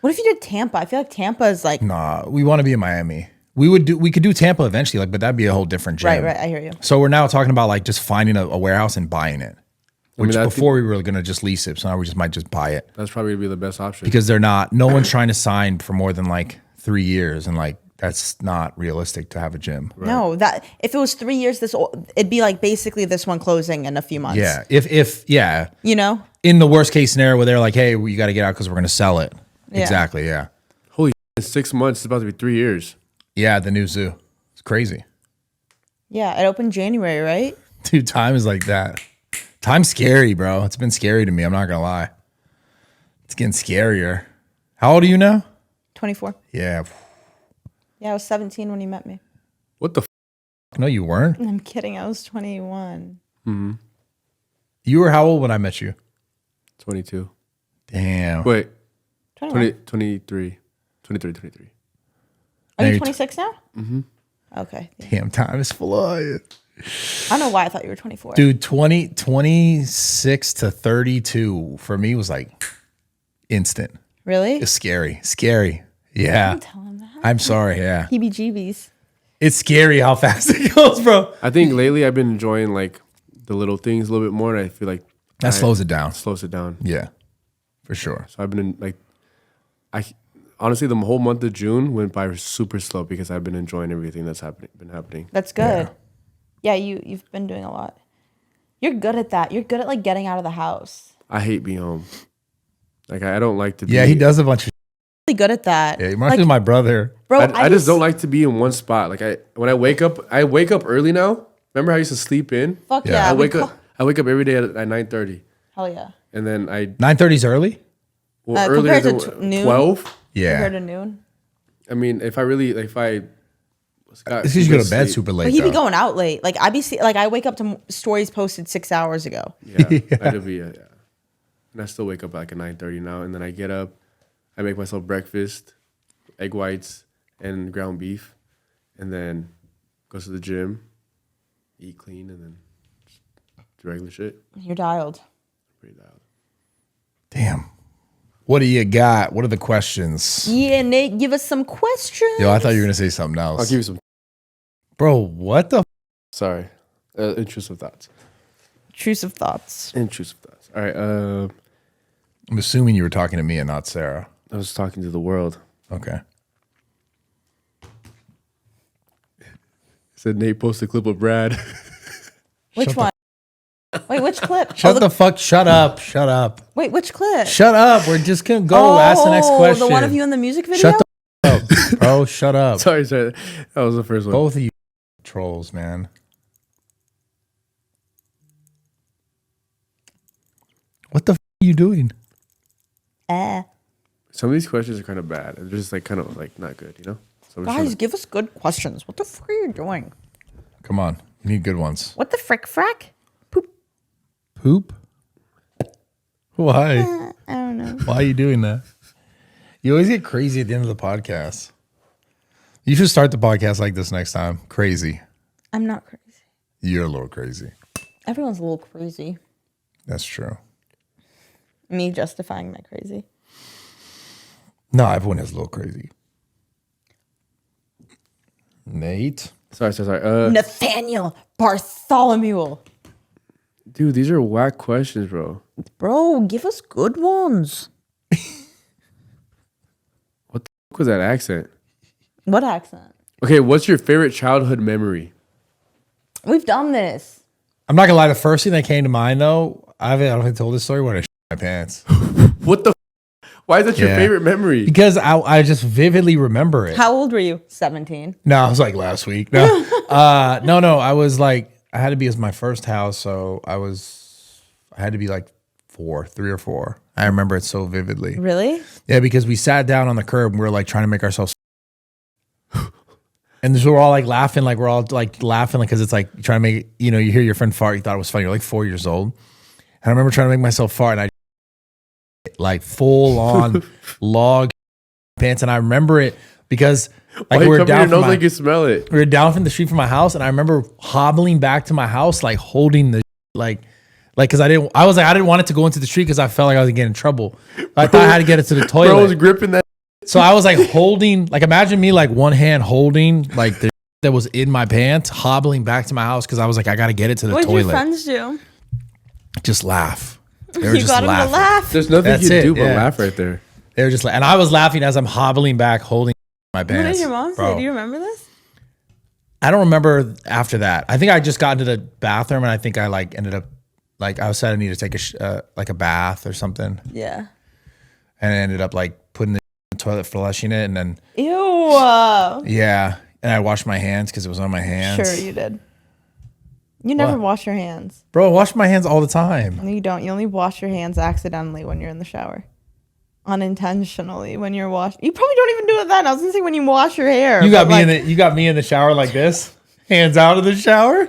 S2: What if you did Tampa? I feel like Tampa is like
S5: we want to be in Miami. We could do Tampa eventually, like, but that'd be a whole different gym.
S2: right. I hear you.
S5: So we're now talking about like just finding a warehouse and buying it. Which
S1: I
S5: before we were gonna just lease it, so now we might just buy it
S1: That's probably gonna be the best option.
S5: because no one's trying to sign for more than like 3 years, and like that's not realistic to have a gym.
S2: No, that if it was 3 years, it'd be like basically this one closing in a few months.
S5: Yeah, if
S2: You know?
S5: in the worst case scenario where they're like, hey, you got to get out because we're gonna sell it.
S2: Yeah.
S5: Exactly. Yeah.
S1: Holy, in 6 months, it's about to be 3 years.
S5: Yeah. The new zoo. It's crazy.
S2: Yeah, it opened January, right?
S5: Dude, time is like that. Time's scary, bro. It's been scary to me. I'm not gonna lie. It's getting scarier. How old are you now?
S2: 24.
S5: Yeah.
S2: Yeah, I was 17 when you met me.
S1: What the?
S5: No, you weren't.
S2: I'm kidding. I was 21.
S5: You were how old when I met you?
S1: 22.
S5: Damn.
S1: Wait,
S2: 21.
S1: 23.
S2: Are
S5: Now
S2: you
S5: you're
S2: 26 now? Mm-hmm. Okay.
S5: Damn, time is flying.
S2: I don't know why I thought you were 24.
S5: Dude, 26 to 32 for me was like instant.
S2: Really?
S5: It's scary. Scary. Yeah.
S2: Don't tell him that.
S5: I'm sorry. Yeah.
S2: Heebie-jeebies.
S5: It's scary how fast it goes, bro.
S1: I think lately I've been enjoying like the little things a little bit more, and I feel like
S5: That slows it down.
S1: slows it down.
S5: Yeah, for sure.
S1: So I've been in, like, I honestly the whole month of June went by super slow because I've been enjoying everything that's been happening.
S2: That's good. Yeah, you've been doing a lot. You're good at that. You're good at like getting out of the house.
S1: I hate being home. Like I don't like to be.
S5: Yeah, he does a bunch of.
S2: Really good at that.
S5: Yeah, he reminds me of my brother.
S2: Bro,
S1: I just don't like to be in one spot. Like when I wake up early now. Remember how I used to sleep in?
S2: Fuck
S5: Yeah.
S2: yeah.
S1: I wake up every day at 9:30,
S2: Hell yeah.
S1: and then
S5: 9:30's early.
S1: earlier
S2: compared to
S1: than
S2: noon?
S1: 12.
S2: Compared
S5: Yeah,
S2: to noon.
S1: I mean, if I
S5: it's usually go to bed super late.
S2: But he be
S5: though.
S2: going out late. Like I wake up to stories posted 6 hours ago.
S1: Yeah, that'd be yeah. And I still wake up like at 9:30 now, and then I get up, I make myself breakfast, egg whites and ground beef, and then go to the gym, eat clean, and then just do regular shit.
S2: You're dialed.
S1: Pretty dialed.
S5: Damn. What do you got? What are the questions?
S2: Yeah, Nate, give us some questions.
S5: Yo, I thought you were gonna say something else.
S1: I'll give you some.
S5: Bro, what the?
S1: Sorry, intrusive thoughts.
S2: Intrusive thoughts.
S1: Intrusive thoughts. All right.
S5: I'm assuming you were talking to me and not Sarah.
S1: I was talking to the world.
S5: Okay.
S1: Said Nate posted a clip of Brad.
S2: Which one? Wait, which clip?
S5: Shut the fuck. Shut up. Shut up.
S2: Wait, which clip?
S5: Shut up. We're just gonna go. Ask the next question.
S2: The one of you in the music video?
S5: Shut the fuck up, bro. Shut up.
S1: sorry, that was the first one.
S5: Both of you trolls, man. What the f are you doing?
S1: Some of these questions are kind of bad. They're just like kind of like not good, you know. So we're just
S2: Guys, give us good questions. What the frick are you doing?
S5: Come on. You need good ones.
S2: What the frick frack? Poop.
S5: Poop? Why?
S2: I don't know.
S5: Why are you doing that? You always get crazy at the end of the podcast. You should start the podcast like this next time. Crazy.
S2: I'm not crazy.
S5: You're a little crazy.
S2: Everyone's a little crazy.
S5: That's true.
S2: Me justifying my crazy.
S5: No, everyone is a little crazy. Nate?
S1: sorry.
S2: Nathaniel Bartholomew.
S1: Dude, these are whack questions, bro.
S2: Bro, give us good ones.
S1: What the fuck was that accent?
S2: What accent?
S1: Okay, what's your favorite childhood memory?
S2: We've done this.
S5: I'm not gonna lie, the first thing that came to mind though, I don't know if I told this story when I shit my pants.
S1: What the? Why is that your
S5: Yeah.
S1: favorite memory?
S5: Because I just vividly remember it.
S2: How old were you? 17.
S5: No, I was like last week. No, no. I was like, I had to be as my first house, so I had to be like 3 or 4. I remember it so vividly.
S2: Really?
S5: Yeah, because we sat down on the curb and we were like trying to make ourselves. And so we're all like laughing, because it's like trying to make it, you hear your friend fart, you thought it was funny. You're like 4 years old. And I remember trying to make myself fart and I like full on log pants. And I remember it because like
S1: Why
S5: we
S1: you
S5: were
S1: cover your
S5: down
S1: nose like you smell it?
S5: we were down from the street from my house. And I remember hobbling back to my house, like holding the because I didn't want it to go into the street because I felt like I was gonna get in trouble. I thought I had to get it to the toilet.
S1: Bro was gripping that.
S5: So I was like holding, like imagine me like one hand holding like the that was in my pants, hobbling back to my house because I was like, I gotta get it to the
S2: What did
S5: toilet.
S2: your friends do?
S5: Just laugh. They were
S2: You
S5: just
S2: got them to
S5: laughing.
S2: laugh.
S1: There's nothing
S5: That's
S1: you can
S5: it,
S1: do but
S5: yeah.
S1: laugh right there.
S5: They were just and I was laughing as I'm hobbling back, holding my pants.
S2: What did your mom
S5: Bro,
S2: say? Do you remember this?
S5: I don't remember after that. I think I just got into the bathroom and I think I like ended up like I said I needed to take a bath or something,
S2: Yeah.
S5: and I ended up like putting the toilet, flushing it, and then
S2: Ew.
S5: yeah, and I washed my hands because it was on my hands.
S2: Sure, you did. You never
S5: What?
S2: wash your hands.
S5: Bro, I wash my hands all the time.
S2: No, you don't. You only wash your hands accidentally when you're in the shower. Unintentionally when you're washing. You probably don't even do it then. I was gonna say when you wash your hair.
S5: You got
S2: but,
S5: you got me in the shower like this, hands out of the shower.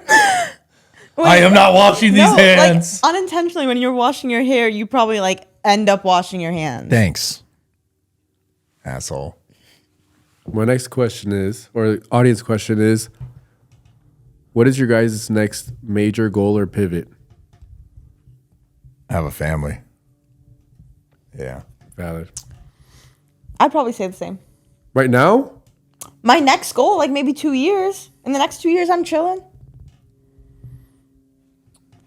S5: I am not washing these hands.
S2: Like unintentionally when you're washing your hair, you probably like end up washing your hands.
S5: Thanks, asshole.
S1: My next question is, or audience question is, what is your guys' next major goal or pivot?
S5: I have a family. Yeah.
S1: Valid.
S2: I'd probably say the same.
S1: Right now?
S2: My next goal, like maybe 2 years. In the next 2 years, I'm chilling.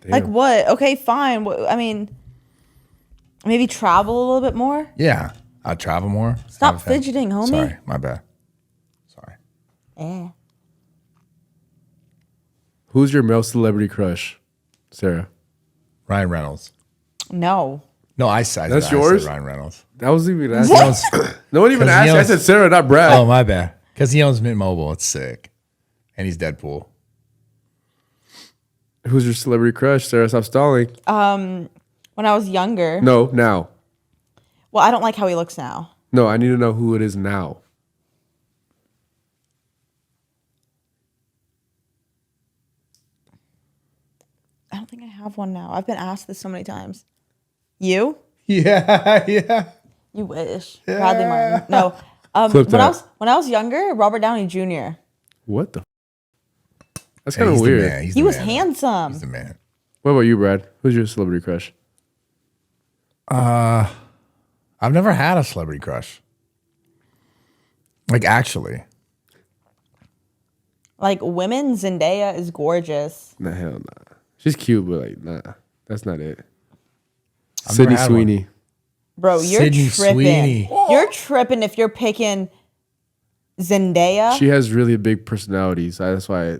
S1: Damn.
S2: Like what? Okay, fine. I mean, maybe travel a little bit more.
S5: Yeah. I'd travel more.
S2: Stop
S5: Have a family.
S2: fidgeting, homie.
S5: Sorry, my bad. Sorry.
S2: Yeah.
S1: Who's your male celebrity crush, Sarah?
S5: Ryan Reynolds.
S2: No.
S5: No, I said
S1: That's
S5: I
S1: yours?
S5: said Ryan Reynolds.
S1: That was even asking.
S2: What?
S1: No one even
S5: 'Cause
S1: asked.
S5: he
S1: I
S5: owns-
S1: said Sarah, not Brad.
S5: Oh, my bad. Because he owns Mint Mobile. It's sick. And he's Deadpool.
S1: Who's your celebrity crush, Sarah? Stop stalling.
S2: When I was younger.
S1: No, now.
S2: Well, I don't like how he looks now.
S1: No, I need to know who it is now.
S2: I don't think I have one now. I've been asked this so many times. You?
S5: Yeah, yeah.
S2: You wish. Bradley Martin. No.
S1: Flip that.
S2: When I was younger, Robert Downey Jr.
S1: What the? That's
S5: Yeah,
S1: kind of
S5: he's the
S1: weird.
S5: man. He's
S2: He
S5: the
S2: was
S5: man.
S2: handsome.
S5: He's the man.
S1: What about you, Brad? Who's your celebrity crush?
S5: I've never had a celebrity crush. Like, actually.
S2: Like women, Zendaya is gorgeous.
S1: Nah, hell nah. She's cute, but like, nah, that's not it.
S5: I've
S1: Sydney
S5: never had
S1: Sweeney.
S2: Bro, you're
S5: Sydney
S2: tripping.
S5: Sweeney.
S2: You're tripping if you're picking Zendaya.
S1: She has really big personalities. That's why.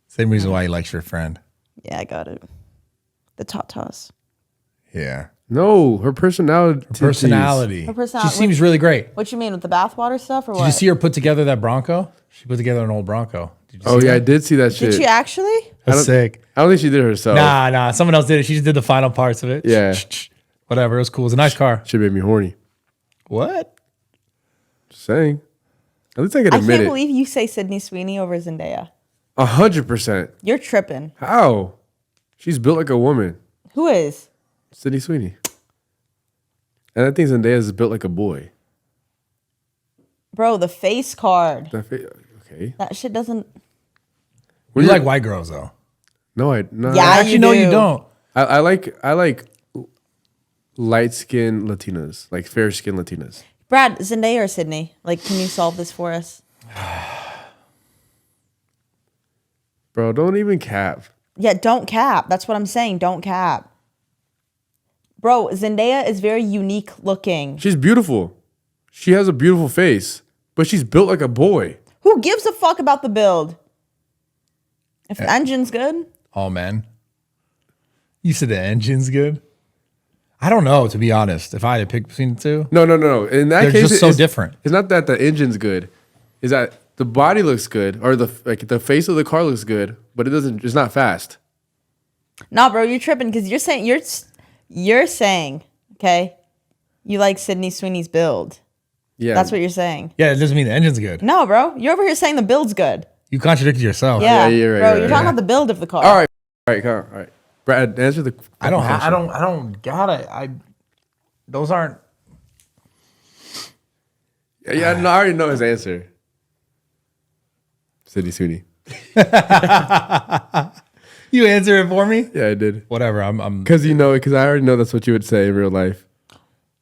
S5: Same reason why he likes your friend.
S2: Yeah, I got it. The tatas.
S5: Yeah.
S1: No, her personality.
S5: Personality.
S2: Her personality-
S5: She seems really great.
S2: What you mean with the bathwater stuff or
S5: Did
S2: what?
S5: you see her put together that Bronco? She put together an old Bronco. Did you
S1: Oh
S5: see
S1: yeah, I
S5: that?
S1: did see that shit.
S2: Did she actually?
S5: That's sick.
S1: I don't think she did it herself.
S5: Nah. Someone else did it. She just did the final parts of it.
S1: Yeah.
S5: Whatever. It was cool. It was a nice car.
S1: She made me horny.
S5: What?
S1: Just saying. At least I can
S2: I
S1: admit
S2: can't
S1: it.
S2: believe you say Sydney Sweeney over Zendaya.
S1: 100%.
S2: You're tripping.
S1: How? She's built like a woman.
S2: Who is?
S1: Sydney Sweeney. And I think Zendaya is built like a boy.
S2: Bro, the face card.
S1: Okay.
S2: That shit doesn't.
S5: You like white girls though.
S1: No.
S2: Yeah,
S5: Actually,
S2: you
S5: no,
S2: do.
S5: you don't.
S1: I like light skinned Latinas, like fair skinned Latinas.
S2: Brad, Zendaya or Sydney? Like, can you solve this for us?
S1: Bro, don't even cap.
S2: Yeah, don't cap. That's what I'm saying. Don't cap. Bro, Zendaya is very unique looking.
S1: She's beautiful. She has a beautiful face, but she's built like a boy.
S2: Who gives a fuck about the build? If the engine's good.
S5: All men. You said the engine's good. I don't know, to be honest. If I had to pick between the two,
S1: No. In that
S5: they're
S1: case,
S5: just so different.
S1: It's not that the engine's good. Is that the body looks good, or the face of the car looks good, but it doesn't. It's not fast.
S2: Nah, bro, you're tripping because you're saying, okay, you like Sydney Sweeney's build.
S1: Yeah,
S2: That's what you're saying.
S5: Yeah, it doesn't mean the engine's good.
S2: No, bro, you're over here saying the build's good.
S5: You contradicted yourself.
S2: Yeah,
S1: you're right,
S2: bro,
S1: you're
S2: you're
S1: right,
S2: talking
S1: yeah.
S2: about the build of the car.
S1: All right, come on. All right. Brad, answer the.
S5: I don't
S1: question.
S5: got it. Those aren't.
S1: Yeah, no, I already know his answer. Sydney Sweeney.
S5: You answer it for me?
S1: Yeah, I did.
S5: Whatever. I'm
S1: Because I already know that's what you would say in real life.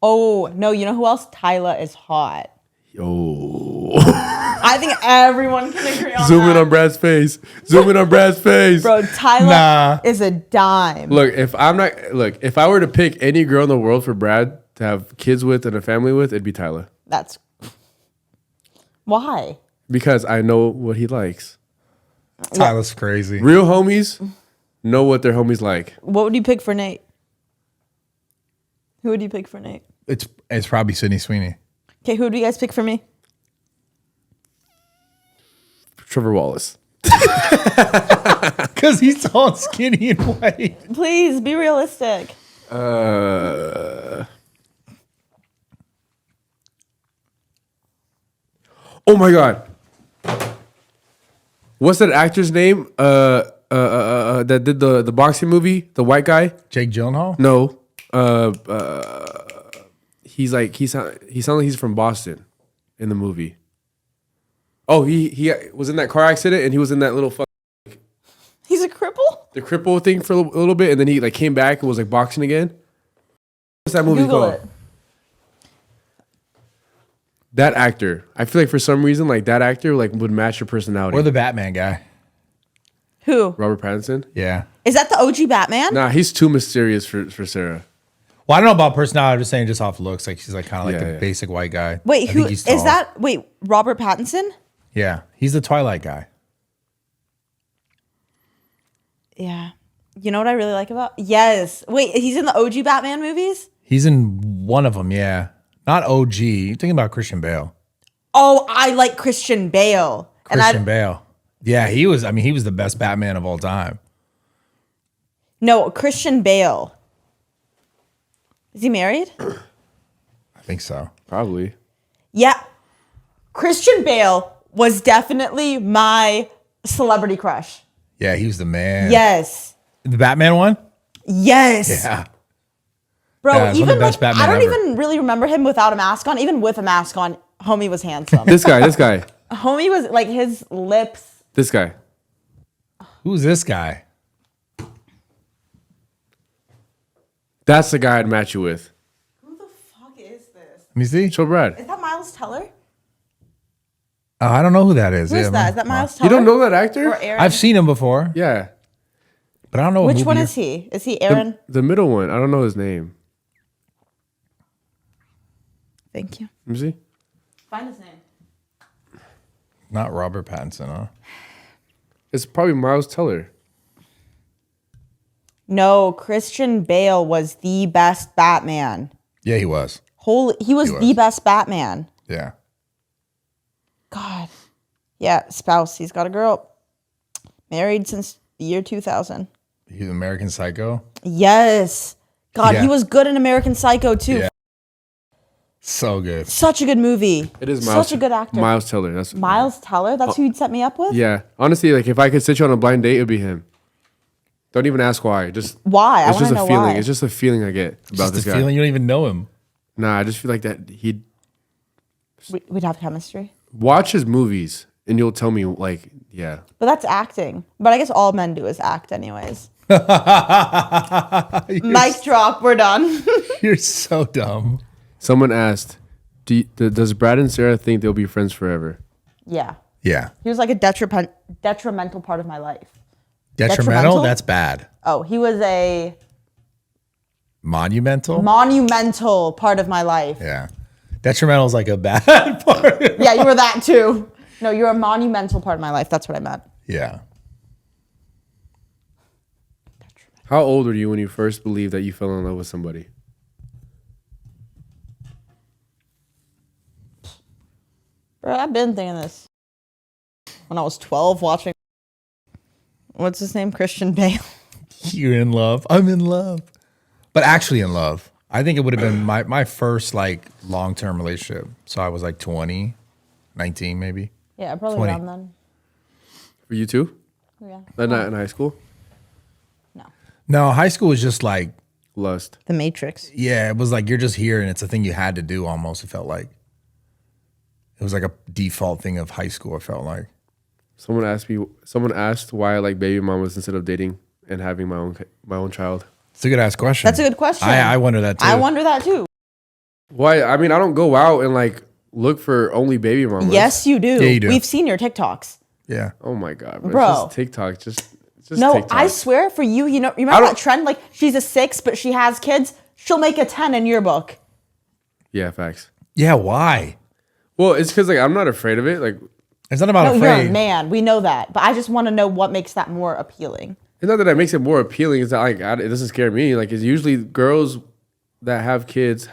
S2: Oh, no, you know who else? Tyla is hot.
S1: Oh.
S2: I think everyone can agree on
S1: Zoom in
S2: that.
S1: on Brad's face. Zoom in on Brad's face.
S2: Bro, Tyla
S5: Nah.
S2: is a dime.
S1: Look, if I were to pick any girl in the world for Brad to have kids with and a family with, it'd be Tyler.
S2: That's why.
S1: Because I know what he likes.
S5: Tyler's crazy.
S1: Real homies know what their homies like.
S2: What would you pick for Nate? Who would you pick for Nate?
S5: It's probably Sydney Sweeney.
S2: Okay, who do you guys pick for me?
S1: Trevor Wallace.
S5: Because he's tall and skinny and white.
S2: Please be realistic.
S1: Oh my god. What's that actor's name? That did the boxing movie, the white guy?
S5: Jake Gyllenhaal?
S1: No. He sounds like he's from Boston in the movie. Oh, he was in that car accident and he was in that little
S2: He's a cripple?
S1: the cripple thing for a little bit, and then he like came back and was like boxing again. What's that movie
S2: Google
S1: called?
S2: it.
S1: That actor. I feel like for some reason, like that actor like would match your personality.
S5: Or the Batman guy.
S2: Who?
S1: Robert Pattinson.
S5: Yeah.
S2: Is that the OG Batman?
S1: Nah, he's too mysterious for Sarah.
S5: Well, I don't know about personality. I'm just saying just off looks. Like she's like kind of like
S1: Yeah,
S5: the
S1: yeah.
S5: basic white guy.
S2: Wait,
S5: I
S2: who
S5: think
S2: is
S5: he's tall.
S2: that? Wait, Robert Pattinson?
S5: Yeah. He's the Twilight guy.
S2: Yeah. You know what I really like about? Yes. Wait, he's in the OG Batman movies?
S5: He's in one of them, yeah. Not OG. You're thinking about Christian Bale.
S2: Oh, I like Christian Bale.
S5: Christian Bale. Yeah, he was the best Batman of all time.
S2: No, Christian Bale. Is he married?
S5: I think so.
S1: Probably.
S2: Yeah. Christian Bale was definitely my celebrity crush.
S5: Yeah, he was the man.
S2: Yes.
S5: The Batman one?
S2: Yes.
S5: Yeah.
S2: Bro,
S5: Yeah, it's one of
S2: even
S5: the best
S2: like,
S5: Batman
S2: I don't
S5: ever.
S2: even really remember him without a mask on. Even with a mask on, homie was handsome.
S1: This guy.
S2: Homie was like his lips.
S1: This guy.
S5: Who's this guy?
S1: That's the guy I'd match you with.
S2: Who the fuck is this?
S5: Let me see.
S1: Show Brad.
S2: Is that Miles Teller?
S5: Oh, I don't know who that is.
S2: Who is that? Is that Miles Teller?
S1: You don't know that actor?
S2: Or Aaron?
S5: I've seen him before,
S1: Yeah.
S5: but I don't know what
S2: Which one
S5: movie
S2: is he? Is he Aaron?
S1: The middle one. I don't know his name.
S2: Thank you.
S1: Let me see.
S2: Find his name.
S5: Not Robert Pattinson, huh?
S1: It's probably Miles Teller.
S2: No, Christian Bale was the best Batman.
S5: Yeah, he was.
S2: He was the best Batman.
S5: Yeah.
S2: God. Yeah, spouse. He's got a girl. Married since the year 2000.
S5: He's American Psycho.
S2: Yes. God,
S5: Yeah.
S2: he was good in American Psycho too.
S5: Yeah. So good.
S2: Such a good movie.
S1: It is Miles.
S2: Such a good actor.
S1: Miles Teller. That's
S2: Miles Teller? That's who you'd set me up with?
S1: Yeah. Honestly, like if I could sit you on a blind date, it'd be him. Don't even ask why. Just
S2: Why? I
S1: It's
S2: want
S1: just
S2: to
S1: a
S2: know
S1: feeling.
S2: why.
S1: It's just a feeling I get about
S5: Just
S1: this
S5: the
S1: guy.
S5: feeling you don't even know him.
S1: Nah, I just feel like that he'd
S2: We'd have chemistry.
S1: watch his movies and you'll tell me like, yeah.
S2: But that's acting. But I guess all men do is act anyways. Mic drop. We're done.
S5: You're so dumb.
S1: Someone asked, does Brad and Sarah think they'll be friends forever?
S2: Yeah.
S5: Yeah.
S2: He was like a detrimental part of my life.
S5: Detrimental? That's bad.
S2: Oh, he was a
S5: Monumental?
S2: monumental part of my life.
S5: Yeah. Detrimental is like a bad part.
S2: Yeah, you were that too. No, you're a monumental part of my life. That's what I meant.
S5: Yeah.
S1: How old were you when you first believed that you fell in love with somebody?
S2: Bro, I've been thinking this. When I was 12 watching, what's his name? Christian Bale.
S5: You're in love. I'm in love. But actually in love. I think it would have been my first like long-term relationship. So I was like 20, 19 maybe.
S2: Yeah, probably
S5: 20.
S2: around then.
S1: For you too?
S2: Yeah.
S1: Not in high school?
S2: No.
S5: No, high school was just like,
S1: Lust.
S2: The Matrix.
S5: yeah, it was like you're just here and it's a thing you had to do almost, it felt like. It was like a default thing of high school, it felt like.
S1: Someone asked why I like baby mamas instead of dating and having my own child.
S5: It's a good ass question.
S2: That's a good question.
S5: I wonder that too.
S2: I wonder that too.
S1: Why? I mean, I don't go out and like look for only baby mamas.
S2: Yes, you do.
S5: Yeah, you do.
S2: We've seen your TikToks.
S5: Yeah.
S1: Oh my god, bro.
S2: Bro.
S1: It's just TikTok. Just
S2: No,
S1: TikTok.
S2: I swear for you, you remember that trend? Like, she's a 6, but she has kids. She'll make a 10 in your book.
S1: Yeah, facts.
S5: Yeah, why?
S1: Well, it's because like I'm not afraid of it. Like
S5: It's not about
S2: No, you're a
S5: afraid.
S2: man. We know that. But I just want to know what makes that more appealing.
S1: it's not that it makes it more appealing. It's not like it doesn't scare me. Like it's usually girls that have kids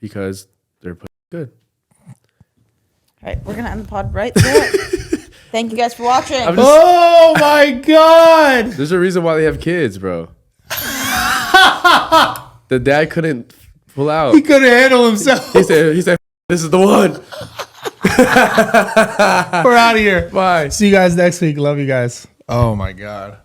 S1: because they're good.
S2: All right, we're going to end the pod right there. Thank you guys for watching.
S5: Oh my God.
S1: There's a reason why they have kids, bro. The dad couldn't pull out.
S5: He couldn't handle himself.
S1: He said, this is the one.
S5: We're out of here.
S1: Bye.
S5: See you guys next week. Love you guys. Oh my God.